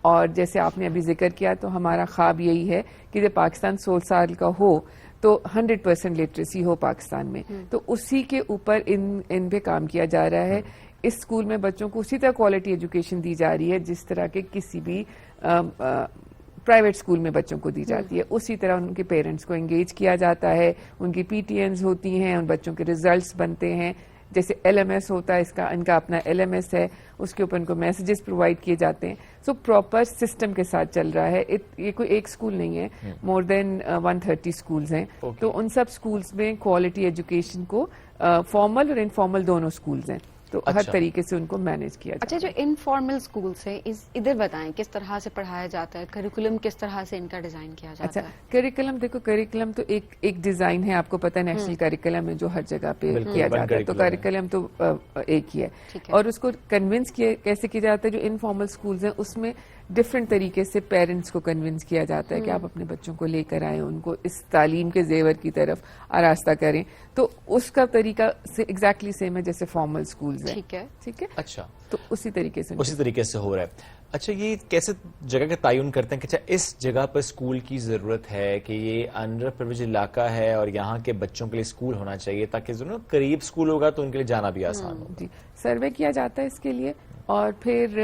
S21: और जैसे आपने अभी जिक्र किया, तो हमारा ख्वाब यही है कि जब पाकिस्तान 100 साल का हो तो 100% लिटरेसी हो पाकिस्तान में, तो उसी के ऊपर इन पे काम किया जा रहा है। इस स्कूल में बच्चों को उसी तरह क्वालिटी एजुकेशन दी जा रही है जिस तरह के किसी भी प्राइवेट स्कूल में बच्चों को दी जाती है। उसी तरह उनके पेरेंट्स को एंगेज किया जाता है, उनकी PTNs होती हैं, उन बच्चों के रिजल्ट्स बनते हैं, जैसे LMS होता है, इनका अपना LMS है, उसके ऊपर उनको मैसेजेस प्रोवाइड किए जाते हैं। सो प्रॉपर सिस्टम के साथ चल रहा है। ये कोई एक स्कूल नहीं है, मोर देन 130 स्कूल्स हैं। तो उन सब स्कूल्स में क्वालिटी एजुकेशन को फॉर्मल और इनफॉर्मल दोनों स्कूल्स हैं, تو ہر طریقے سے ان کو مینج کیا جاتا ہے.
S1: اچھا, جو انفارمل اسکولس ہیں ادھر بتائیں کس طرح سے پڑھایا جاتا ہے, کریکولم کس طرح سے ان کا ڈیزائن کیا جاتا
S21: اچھا,
S1: ہے؟
S21: کریکولم دیکھو, کریکولم تو ایک ڈیزائن ہے, آپ کو پتہ ہے نیشنل کریکولم ہے جو ہر جگہ پہ کیا جاتا ہے, تو کریکولم تو ایک ہی ہے. اور اس کو کنونس کیسے کیا جاتا ہے, جو انفارمل اسکولز ہیں اس میں ڈفرینٹ طریقے سے پیرنٹس کو کنونس کیا جاتا ہے کہ آپ اپنے بچوں کو لے کر آئیں, ان کو اس تعلیم کے زیور کی طرف آراستہ کریں. تو اس کا طریقہ سے ایگزیکٹلی سیم ہے جیسے فارمل اسکولز ہیں. ٹھیک ہے.
S2: اچھا,
S21: تو اسی طریقے سے
S2: ہو رہا ہے. اچھا, یہ کیسے جگہ کا تعین کرتے ہیں کہ اچھا اس جگہ پر اسکول کی ضرورت ہے, کہ یہ انڈر پرویلیج علاقہ ہے اور یہاں کے بچوں کے لیے اسکول ہونا چاہیے تاکہ ضرور قریب اسکول ہوگا تو ان کے لیے جانا بھی آسان ہو؟
S21: جی, سروے کیا جاتا ہے اس کے لیے, اور پھر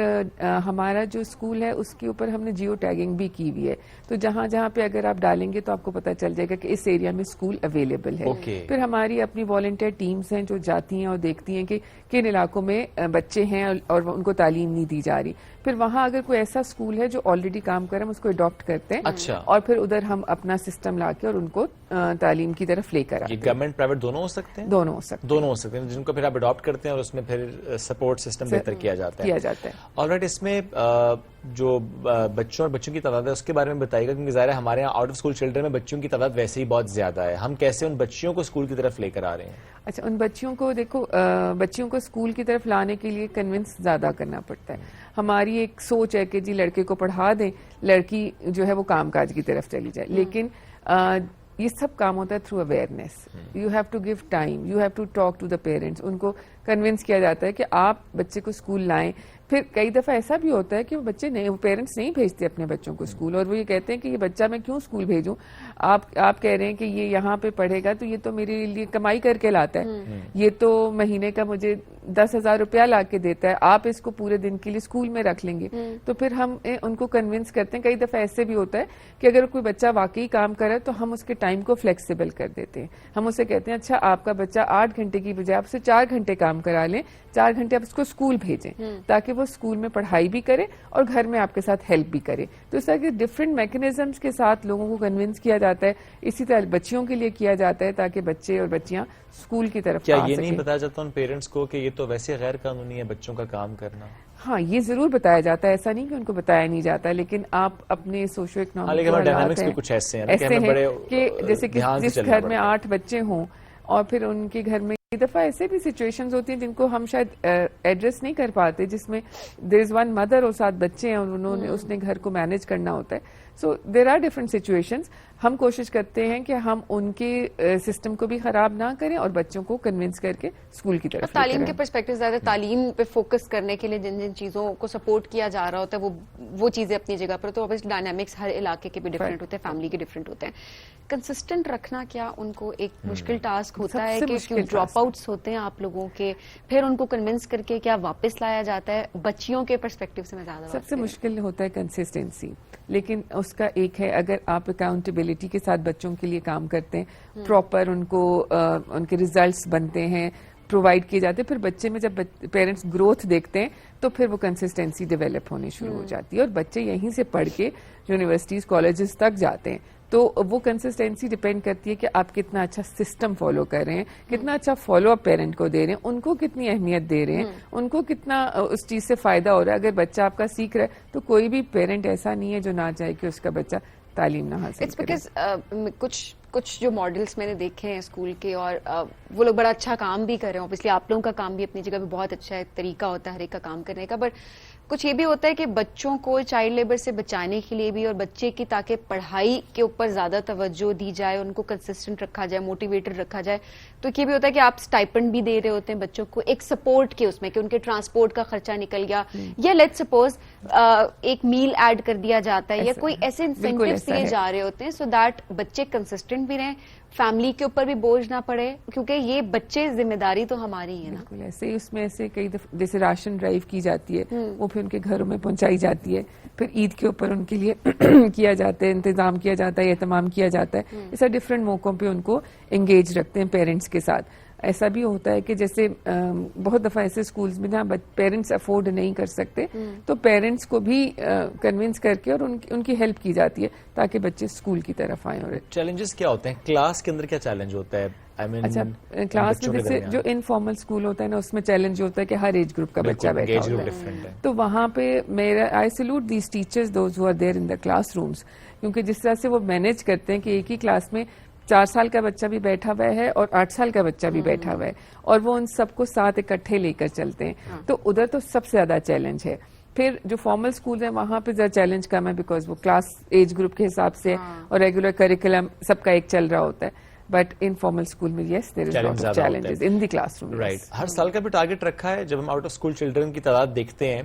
S21: ہمارا جو اسکول ہے اس کے اوپر ہم نے جیو ٹیگنگ بھی کی ہوئی ہے, تو جہاں جہاں پہ اگر آپ ڈالیں گے تو آپ کو پتہ چل جائے گا کہ اس ایریا میں اسکول اویلیبل ہے. پھر ہماری اپنی والنٹیئر ٹیمز ہیں جو جاتی ہیں اور دیکھتی ہیں کہ کن علاقوں میں بچے ہیں اور ان کو تعلیم نہیں دی جا رہی. پھر وہاں اگر کوئی ایسا اسکول ہے جو آلریڈی کام کر رہے ہیں, ہم اس کو اڈاپٹ کرتے ہیں, اور پھر ادھر ہم اپنا سسٹم لا کے اور ان کو تعلیم کی طرف لے کر آتے ہیں.
S2: گورنمنٹ پرائیویٹ دونوں ہو سکتے ہیں؟
S21: دونوں ہو سکتے ہیں,
S2: جن کو پھر آپ اڈاپٹ کرتے ہیں اور اس میں پھر سپورٹ سسٹم بہتر کیا جاتا ہے. آلرائٹ, اس میں جو بچوں اور بچوں کی تعداد ہے اس کے بارے میں بتائیے گا, کیونکہ ظاہر ہے ہمارے یہاں آؤٹ آف اسکول چلڈرن میں بچوں کی تعداد ویسے ہی بہت زیادہ ہے. ہم کیسے ان بچیوں کو اسکول کی طرف لے کر آ رہے ہیں؟
S21: اچھا, ان بچیوں کو دیکھو, بچیوں کو اسکول کی طرف لانے کے لیے کنونس زیادہ کرنا پڑتا ہے. ہماری ایک سوچ ہے کہ جی لڑکے کو پڑھا دیں, لڑکی جو ہے وہ کام کاج کی طرف چلی جائے, لیکن یہ سب کام ہوتا ہے through awareness. You have to give time, you have to talk to the parents. ان کو کنونس کیا جاتا ہے کہ آپ بچے کو اسکول لائیں. پھر کئی دفعہ ایسا بھی ہوتا ہے کہ وہ پیرنٹس نہیں بھیجتے اپنے بچوں کو اسکول, اور وہ یہ کہتے ہیں کہ یہ بچہ میں کیوں اسکول بھیجوں, آپ کہہ رہے ہیں کہ یہ یہاں پہ پڑھے گا تو یہ تو میرے لیے کمائی کر کے لاتا ہے, یہ تو مہینے کا مجھے 10,000 روپیہ لا کے دیتا ہے, آپ اس کو پورے دن کے لیے اسکول میں رکھ لیں گے. تو پھر ہم ان کو کنونس کرتے ہیں. کئی دفعہ ایسے بھی ہوتا ہے کہ اگر کوئی بچہ واقعی کام کرے تو ہم اس کے ٹائم کو فلیکسیبل کر دیتے ہیں. ہم اسے کہتے ہیں اچھا آپ کا بچہ 8 گھنٹے کی بجائے آپ سے 4 گھنٹے کام کرا لیں, 4 گھنٹے آپ اس کو اسکول بھیجیں تاکہ وہ اسکول میں پڑھائی بھی کرے اور گھر میں آپ کے ساتھ ہیلپ بھی کرے. تو اس طرح کے ڈفرینٹ میکنزمس کے ساتھ لوگوں کو کنونس کیا جاتا ہے. اسی طرح بچیوں کے لیے کیا جاتا ہے تاکہ بچے اور بچیاں اسکول کی طرف
S2: کیا یہ نہیں بتایا جاتا ان پیرنٹس کو کہ یہ تو ویسے غیر قانونی ہے بچوں کا کام کرنا؟
S21: ہاں, یہ ضرور بتایا جاتا ہے, ایسا نہیں کہ ان کو بتایا نہیں جاتا, لیکن آپ اپنے سوشو اکنامک حالات ہیں کہ جیسے کہ جس گھر میں 8 بچے ہوں اور پھر ان کے گھر میں کئی دفعہ ایسے بھی سچویشنز ہوتی ہیں جن کو ہم شاید ایڈریس نہیں کر پاتے, جس میں دیر از ون مدر اور 7 بچے ہیں اور اس نے گھر کو مینج کرنا ہوتا ہے. سو دیر آر ڈفرنٹ سچویشنز. ہم کوشش کرتے ہیں کہ ہم ان کے سسٹم کو بھی خراب نہ کریں اور بچوں کو کنونس کر کے اسکول کی طرف.
S1: تعلیم کے پرسپیکٹو زیادہ تعلیم پہ فوکس کرنے کے لیے جن جن چیزوں کو سپورٹ کیا جا رہا ہوتا ہے وہ چیزیں اپنی جگہ پر, تو obviously ڈائنامکس ہر علاقے کے بھی ڈفرینٹ ہوتے ہیں, فیملی کے ڈفرینٹ ہوتے ہیں. کنسسٹنٹ رکھنا کیا ان کو ایک مشکل ٹاسک ہوتا ہے کہ ڈراپ آؤٹس ہوتے ہیں آپ لوگوں کے, پھر ان کو کنونس کر کے کیا واپس لایا جاتا ہے؟ بچیوں کے پرسپیکٹو سے میں زیادہ
S21: سب سے مشکل ہوتا ہے کنسسٹنسی, لیکن اس کا ایک ہے اگر آپ اکاؤنٹیبلٹی کے ساتھ بچوں کے لیے کام کرتے ہیں, پراپر ان کو ان کے ریزلٹس بنتے ہیں, پرووائڈ کیے جاتے ہیں, پھر بچے میں جب پیرنٹس گروتھ دیکھتے ہیں تو پھر وہ کنسسٹنسی ڈیولپ ہونی شروع ہو جاتی ہے, اور بچے یہیں سے پڑھ کے یونیورسٹیز کالجز تک جاتے ہیں. تو وہ کنسسٹنسی ڈپینڈ کرتی ہے کہ آپ کتنا اچھا سسٹم فالو کر رہے ہیں, کتنا اچھا فالو اپ پیرنٹ کو دے رہے ہیں, ان کو کتنی اہمیت دے رہے ہیں, ان کو کتنا اس چیز سے فائدہ ہو رہا ہے. اگر بچہ آپ کا سیکھ رہا ہے تو کوئی بھی پیرنٹ ایسا نہیں ہے جو نہ چاہے کہ اس کا بچہ تعلیم نہ حاصل کرے.
S1: کچھ جو ماڈلس میں نے دیکھے ہیں اسکول کے, اور وہ لوگ بڑا اچھا کام بھی کر رہے ہیں, اوبیسلی آپ لوگوں کا کام بھی اپنی جگہ پہ بہت اچھا طریقہ ہوتا ہے ہر ایک کا کام کرنے کا, بٹ کچھ یہ بھی ہوتا ہے کہ بچوں کو چائلڈ لیبر سے بچانے کے لیے بھی اور بچے کی تاکہ پڑھائی کے اوپر زیادہ توجہ دی جائے, ان کو کنسسٹنٹ رکھا جائے, موٹیویٹڈ رکھا جائے, تو یہ بھی ہوتا ہے کہ آپ سٹائپنڈ بھی دے رہے ہوتے ہیں بچوں کو ایک سپورٹ کے اس میں کہ ان کے ٹرانسپورٹ کا خرچہ نکل گیا, یا لیٹ سپوز ایک میل ایڈ کر دیا جاتا ہے, یا کوئی ایسے انسینٹیوز دیے جا رہے ہوتے ہیں سو دیٹ بچے کنسسٹنٹ بھی رہیں, فیملی کے اوپر بھی بوجھ نہ پڑے, کیونکہ یہ بچے ذمہ داری تو ہماری ہے نا.
S21: بالکل ایسے ہی اس میں ایسے کئی دفعہ جیسے راشن ڈرائیو کی جاتی ہے, وہ پھر ان کے گھروں میں پہنچائی جاتی ہے, پھر عید کے اوپر ان کے لیے کیا جاتا ہے, انتظام کیا جاتا ہے, اہتمام کیا جاتا ہے. ایسا ڈفرینٹ موقعوں پہ ان کو انگیج رکھتے ہیں پیرنٹس کے ساتھ. ایسا بھی ہوتا ہے کہ جیسے بہت دفعہ ایسے اسکولز میں جہاں پیرنٹس افورڈ نہیں کر سکتے تو پیرنٹس کو بھی کنونس کر کے اور ان کی ہیلپ کی جاتی ہے تاکہ بچے اسکول کی طرف آئیں. اور
S2: چیلنجز کیا ہوتے ہیں کلاس کے اندر, کیا چیلنج ہوتا ہے
S21: اچھا کلاس میں جیسے جو انفارمل اسکول ہوتا ہے نا اس میں چیلنج ہوتا ہے کہ ہر ایج گروپ کا بچہ بیٹھا ہوتا ہے, تو وہاں پہ میرا I salute these teachers those who are there in the classrooms, کیونکہ جس طرح سے وہ مینیج کرتے ہیں کہ ایک ہی کلاس میں 4 سال کا بچہ بھی بیٹھا ہوا ہے اور 8 سال کا بچہ بھی بیٹھا ہوا ہے, اور وہ ان سب کو ساتھ اکٹھے لے کر چلتے ہیں, تو ادھر تو سب سے زیادہ چیلنج ہے. پھر جو فارمل اسکول ہیں وہاں پہ ذرا چیلنج کم ہے, بیکاز وہ کلاس ایج گروپ کے حساب سے اور ریگولر کریکولم سب کا ایک چل رہا ہوتا ہے. بٹ ان فارمل اسکول میں yes there is lot of challenges in the classroom.
S2: Right, ہر سال کا بھی ٹارگیٹ رکھا ہے. جب ہم آؤٹ آف اسکول چلڈرن کی تعداد دیکھتے ہیں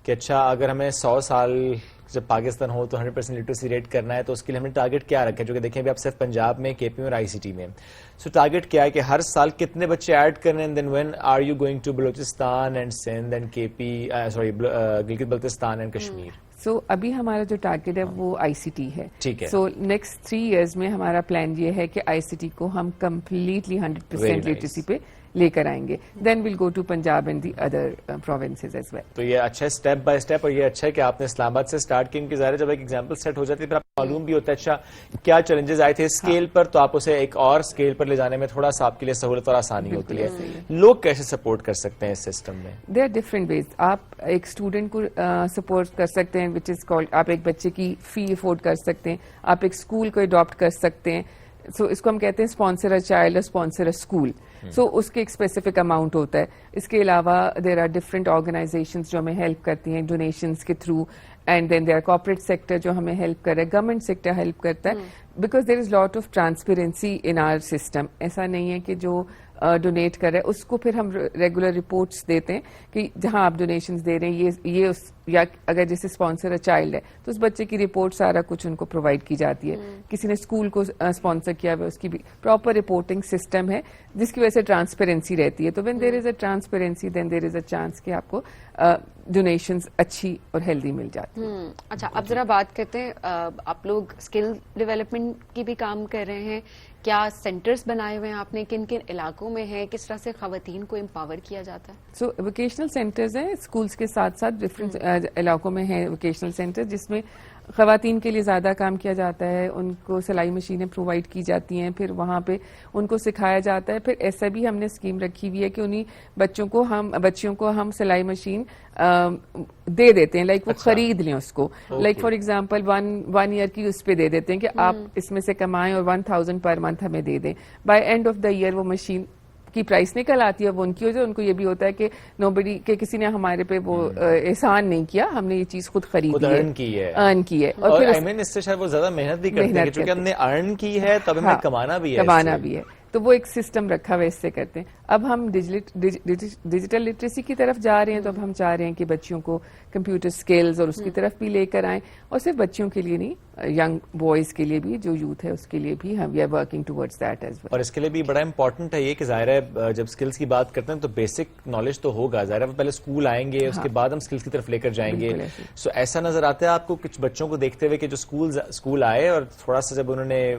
S2: کہ اچھا اگر ہمیں 100 سال جب پاکستان ہو تو 100% لٹریسی ریٹ کرنا ہے, تو اس کے لیے ہم نے ٹارگیٹ کیا رکھا ہے, جو کہ دیکھیں ابھی آپ صرف پنجاب میں, کے پی میں اور آئی سی ٹی میں. سو ٹارگیٹ کیا ہے کہ ہر سال کتنے بچے ایڈ کرنے, and then when are you going to Balochistan and Sindh and K P sorry Gilgit Baltistan and Kashmir.
S21: So ابھی ہمارا جو ٹارگیٹ ہے وہ آئی سی ٹی ہے.
S2: ٹھیک ہے.
S21: سو نیکسٹ 3 ایئرز میں ہمارا پلان یہ ہے کہ آئی سی ٹی کو ہم کمپلیٹلی 100% لٹریسی پہ لے کر آئیں گے. Then we'll go to Punjab and the other provinces as well.
S2: تو یہ اچھا ہے اسٹیپ بائی اسٹیپ, اور یہ اچھا ہے کہ آپ نے اسلام آباد سے اسٹارٹ کیا, کیونکہ ظاہر جب ایک ایگزامپل سیٹ ہو جاتی ہے پھر آپ کو معلوم بھی ہوتا ہے اچھا کیا چیلنجز آئے تھے اسکیل پر, تو آپ اسے ایک اور اسکیل پر لے جانے میں تھوڑا سا آپ کے لیے سہولت اور آسانی ہوتی ہے. لوگ کیسے سپورٹ کر سکتے ہیں اس سسٹم میں؟
S21: There are different ways. آپ ایک اسٹوڈنٹ کو سپورٹ کر سکتے ہیں وچ از کالڈ, آپ ایک بچے کی فی افورڈ کر سکتے ہیں, آپ ایک اسکول کو اڈاپٹ کر سکتے ہیں. سو اس کو ہم کہتے ہیں اسپانسر اے چائلڈ اور اسپانسر اے اسکول. سو اس کے ایک اسپیسیفک اماؤنٹ ہوتا ہے. اس کے علاوہ دیر آر ڈفرنٹ آرگنائزیشنز جو ہمیں ہیلپ کرتی ہیں ڈونیشنز کے through, and then there corporate sector جو ہمیں ہیلپ کر رہا ہے, گورنمنٹ سیکٹر ہیلپ کرتا ہے, because there is lot of transparency in our system. ایسا نہیں ہے کہ جو ڈونیٹ کر رہے ہیں اس کو پھر ہم ریگولر رپورٹس دیتے ہیں کہ جہاں آپ ڈونیشنز دے رہے ہیں یہ یا اگر جیسے اسپانسر چائلڈ ہے تو اس بچے کی رپورٹ سارا کچھ ان کو پرووائڈ کی جاتی ہے. کسی نے اسکول کو اسپانسر کیا ہوا ہے اس کی بھی پراپر رپورٹنگ سسٹم ہے جس کی وجہ سے ٹرانسپیرنسی رہتی ہے. تو when there is a transparency then there is a chance کہ آپ کو ڈونیشنز اچھی اور ہیلدی مل جاتی ہیں.
S1: اچھا اب ذرا بات کرتے ہیں, آپ لوگ اسکل ڈیولپمنٹ کی بھی کام کر رہے ہیں, کیا سینٹرز بنائے ہوئے ہیں آپ نے, کن کن علاقوں میں ہے, کس طرح سے خواتین کو امپاور کیا جاتا ہے؟
S21: سو ووکیشنل سینٹرز ہیں اسکولس کے ساتھ ساتھ ڈفرینٹ علاقوں میں ہیں ووکیشنل سینٹر جس میں خواتین کے لیے زیادہ کام کیا جاتا ہے. ان کو سلائی مشینیں پرووائڈ کی جاتی ہیں, پھر وہاں پہ ان کو سکھایا جاتا ہے. پھر ایسا بھی ہم نے اسکیم رکھی ہوئی ہے کہ انہیں بچیوں کو ہم سلائی مشین دے دیتے ہیں, لائک وہ خرید لیں اس کو. لائک فار ایگزامپل 1 ایئر کی اس پہ دے دیتے ہیں کہ آپ اس میں سے کمائیں اور 1000 پر منتھ ہمیں دے دیں. By end of the year وہ مشین کی پرائس نکل آتی ہے, وہ ان کی ہوتی ہے. ان کو یہ بھی ہوتا ہے کہ نوبڈی کہ کسی نے ہمارے پہ وہ احسان نہیں کیا, ہم نے یہ چیز خود خرید
S2: ارن کی ہے. اور اس سے شاید وہ زیادہ محنت بھی کرتے ہیں کیونکہ ہم نے ارن کی ہے تب ہمیں کمانا بھی ہے.
S21: تو وہ ایک سسٹم رکھا ہوا اس سے کرتے ہیں. اب ہم ڈیجیٹل لٹریسی کی طرف جا رہے ہیں, تو اب ہم چاہ رہے ہیں کہ بچیوں کو کمپیوٹر سکلز اور اس کی طرف بھی لے کر آئیں, اور صرف بچیوں کے لیے نہیں, ینگ بوائز کے لیے بھی, جو یوتھ ہے اس کے لیے بھی ہم we are working towards that as well.
S2: اور اس کے لیے بھی بڑا امپورٹنٹ ہے یہ کہ ظاہر ہے جب سکلز کی بات کرتے ہیں تو بیسک نالج تو ہوگا. ظاہر ہے پہلے اسکول آئیں گے, اس کے بعد ہم سکلز کی طرف لے کر جائیں گے. سو ایسا نظر آتا ہے آپ کو کچھ بچوں کو دیکھتے ہوئے کہ جو اسکول آئے اور تھوڑا سا جب انہوں نے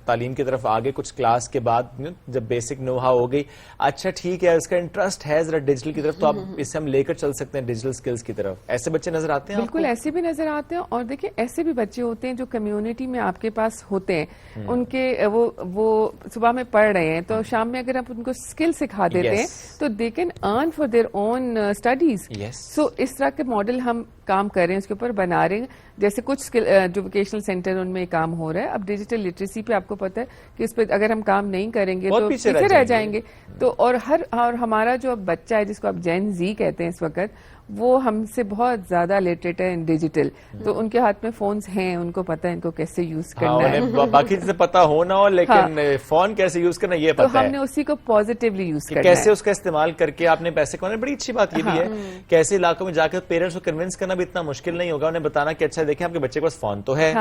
S2: تعلیم کی طرف آگے کچھ کلاس کے بعد جب بیسک نو ہاؤ ہو گئی, اچھا ٹھیک ہے اس کا انٹرسٹ ہے ذرا ڈیجیٹل کی طرف, تو آپ اسے ہم لے کر چل سکتے ہیں ڈیجیٹل سکلز کی طرف. ایسے بچے نظر آتے ہیں؟
S21: بالکل ایسے بھی نظر آتے ہیں. اور دیکھیں ایسے بھی بچے ہوتے ہیں جو کمیونٹی میں آپ کے پاس ہوتے ہیں, ان کے وہ صبح میں پڑھ رہے ہیں تو شام میں اگر آپ ان کو اسکل سکھا دیتے ہیں تو they can earn for their own studies. So اس طرح کے ماڈل ہم کام کر رہے ہیں, اس کے اوپر بنا رہے ہیں. جیسے کچھ جو ووکیشنل سینٹر ان میں کام ہو رہا ہے. اب ڈیجیٹل لٹریسی پہ آپ کو پتہ ہے کہ اس پہ اگر ہم کام نہیں کریں گے تو پیچھے رہ جائیں گے. تو اور ہمارا جو بچہ ہے جس کو آپ جین زی کہتے ہیں اس وقت, وہ ہم سے بہت زیادہ لیٹریٹ ہے ان ڈیجیٹل. تو ان کے ہاتھ میں فونز ہیں, ان کو پتہ ہے ان کو کیسے یوز کرنا ہے.
S2: باقی سے پتا ہو نہ ہو لیکن فون کیسے یوز کرنا یہ پتا ہے.
S21: تو ہم نے اسی کو پازیٹیولی یوز کرنا ہے,
S2: کیسے اس کا استعمال کر کے آپ نے پیسے کمانے. بڑی اچھی بات یہ بھی ہے کہ ایسے علاقوں میں جا کر پیرنٹس کو کنونس کرنا بھی اتنا مشکل نہیں ہوگا. انہیں بتانا کہ اچھا دیکھیں آپ کے بچے کے پاس فون تو ہے,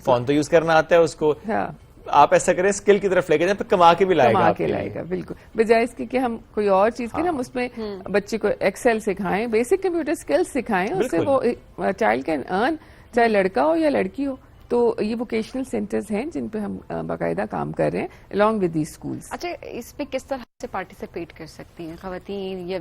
S2: فون تو یوز کرنا آتا ہے اس کو, آپ ایسا کریں اسکل کی طرف لے کے جائیں, پھر کما کے بھی لائے گا.
S21: بالکل بجائے اس کی کہ ہم کوئی اور چیز کریں, ہم اس میں بچے کو ایکسل سکھائیں, بیسک کمپیوٹر اسکل سکھائیں, اس سے وہ چائلڈ کین ارن, چاہے لڑکا ہو یا لڑکی ہو. تو یہ ووکیشنل سینٹرز ہیں جن پہ ہم باقاعدہ کام کر رہے ہیں along with these schools.
S1: اچھا اس پہ کس طرح से पार्टिसिपेट कर सकती हैं ख़वातीन या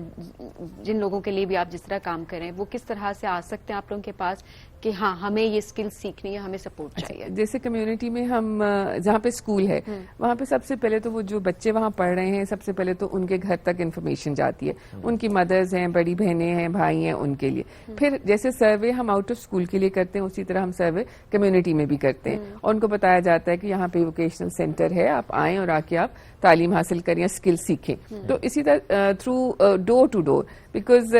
S1: जिन लोगों के लिए भी आप जिस तरह काम कर रहे हैं, वो किस तरह से आ सकते हैं आप लोगों के पास कि हाँ हमें ये स्किल सीखनी है, हमें सपोर्ट चाहिए?
S21: जैसे कम्युनिटी में हम जहाँ पे स्कूल है वहाँ पे सबसे पहले तो वो जो बच्चे वहाँ पढ़ रहे हैं सबसे पहले तो उनके घर तक इन्फॉर्मेशन जाती है, उनकी मदर्स हैं, बड़ी बहनें हैं, भाई हैं, उनके लिए। फिर जैसे सर्वे हम आउट ऑफ स्कूल के लिए करते हैं उसी तरह हम सर्वे कम्युनिटी में भी करते हैं और उनको बताया जाता है कि यहाँ पे वोकेशनल सेंटर है, आप आएँ और आके आप तालीम हासिल करें, स्किल सीखें। तो इसी तरह through door to door, because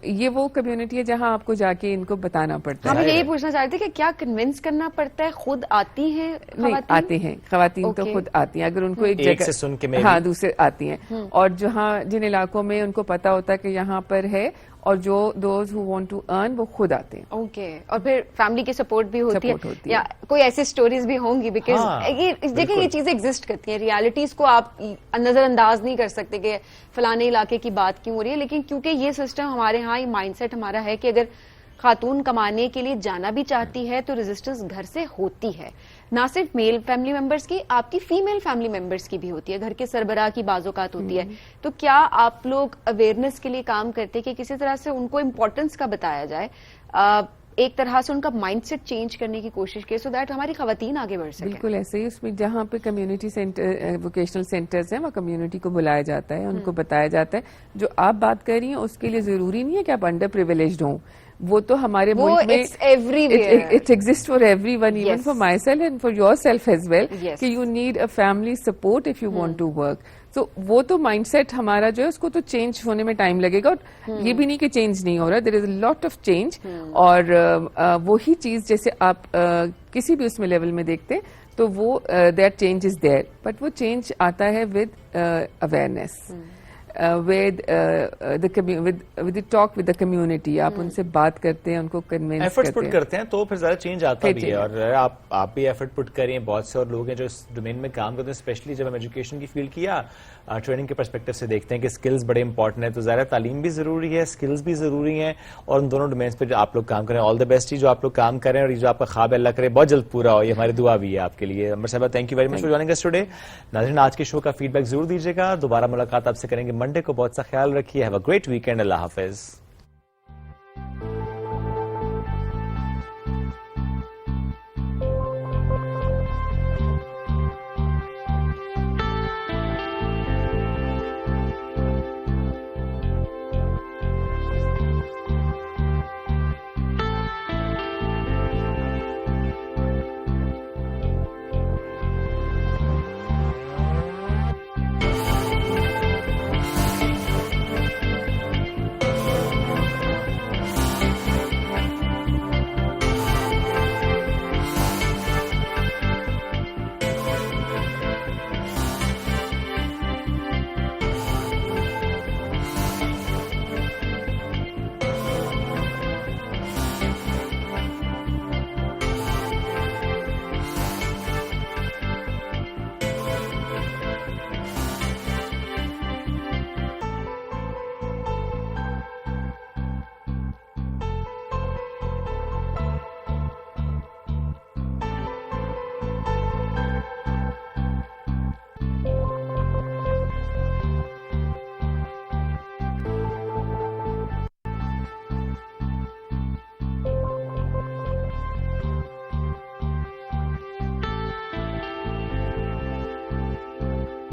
S21: ये वो कम्युनिटी है जहाँ आपको जाके इनको बताना पड़ता है।
S1: हम यही पूछना चाहते हैं कि क्या कन्विंस करना पड़ता है, खुद आती हैं
S21: नहीं आते हैं खवातीन तो खुद आती हैं, अगर उनको एक जगह
S2: से सुन के
S21: हाँ दूसरे आती हैं और जहाँ जिन इलाकों में उनको पता होता है कि यहाँ पर है और जो those who want to earn वो खुद आते हैं।
S1: ओके और फिर फैमिली की सपोर्ट भी होती है या कोई ऐसी स्टोरीज भी होंगी बिकॉज ये देखिए ये चीजें एग्जिस्ट करती हैं, रियलिटीज को आप नजरअंदाज नहीं कर सकते कि फलाने इलाके की बात क्यों हो रही है, लेकिन क्योंकि ये सिस्टम हमारे यहाँ ये माइंडसेट हमारा है कि अगर खातून कमाने के लिए जाना भी चाहती है तो रेजिस्टेंस घर से होती है, ना सिर्फ मेल फैमिली मेंबर्स की, आपकी फीमेल फैमिली मेंबर्स की भी होती है, घर के सरबराह की बाज़ौकात होती है। तो क्या आप लोग अवेयरनेस के लिए काम करते हैं कि किसी तरह से उनको इम्पोर्टेंस का बताया जाए, एक तरह से उनका माइंडसेट चेंज करने की कोशिश की, सो दैट हमारी खवातीन आगे बढ़ सके?
S21: बिल्कुल ऐसे ही, उसमें जहाँ पे कम्युनिटी सेंटर वोकेशनल सेंटर्स हैं वहाँ कम्युनिटी को बुलाया जाता है, उनको बताया जाता है जो आप बात कर रही हैं उसके लिए जरूरी नहीं है कि आप अंडर प्रिविलेज्ड हों, वो तो हमारे मुल्क में it exist for everyone, even for myself and for yourself as well, कि you need a family support if you want to work. तो वो तो माइंडसेट हमारा जो है उसको तो चेंज होने में टाइम लगेगा और ये भी नहीं कि चेंज नहीं हो रहा, there is a lot of change. और वही चीज जैसे आप किसी भी उसमें लेवल में देखते हैं तो वो that change is there, but वो चेंज आता है with awareness, with the talk with the community, आप उनसे बात करते हैं, उनको कन्विंस
S2: एफर्ट्स पुट करते हैं तो फिर ज्यादा चेंज आता भी है। और आप भी एफर्ट पुट करें, बहुत से और लोग हैं जो इस डोमेन में काम करते हैं, स्पेशली जब हम एजुकेशन की फील्ड की या ट्रेनिंग के पर्सपेक्टिव से देखते हैं कि स्किल्स बड़े इंपॉर्टेंट है, तो ज़ाहिर तालीम भी जरूरी है, स्किल्स भी जरूरी हैं, और उन दोनों डोमेन्स पे जो आप लोग काम करें, ऑल द बेस्ट ही जो आप लोग काम करें, और ये जो आपका ख्वाब अल्लाह करे बहुत जल्द पूरा हो, ये हमारी दुआ भी है आपके लिए। अमर साहब thank you very much for joining us today. नाज़रीन आज के शो का फीडबैक जरूर दीजिएगा, दोबारा मुलाकात आपसे करेंगे मंडे को, बहुत सा ख्याल रखिए, have a great weekend, Allah Hafiz.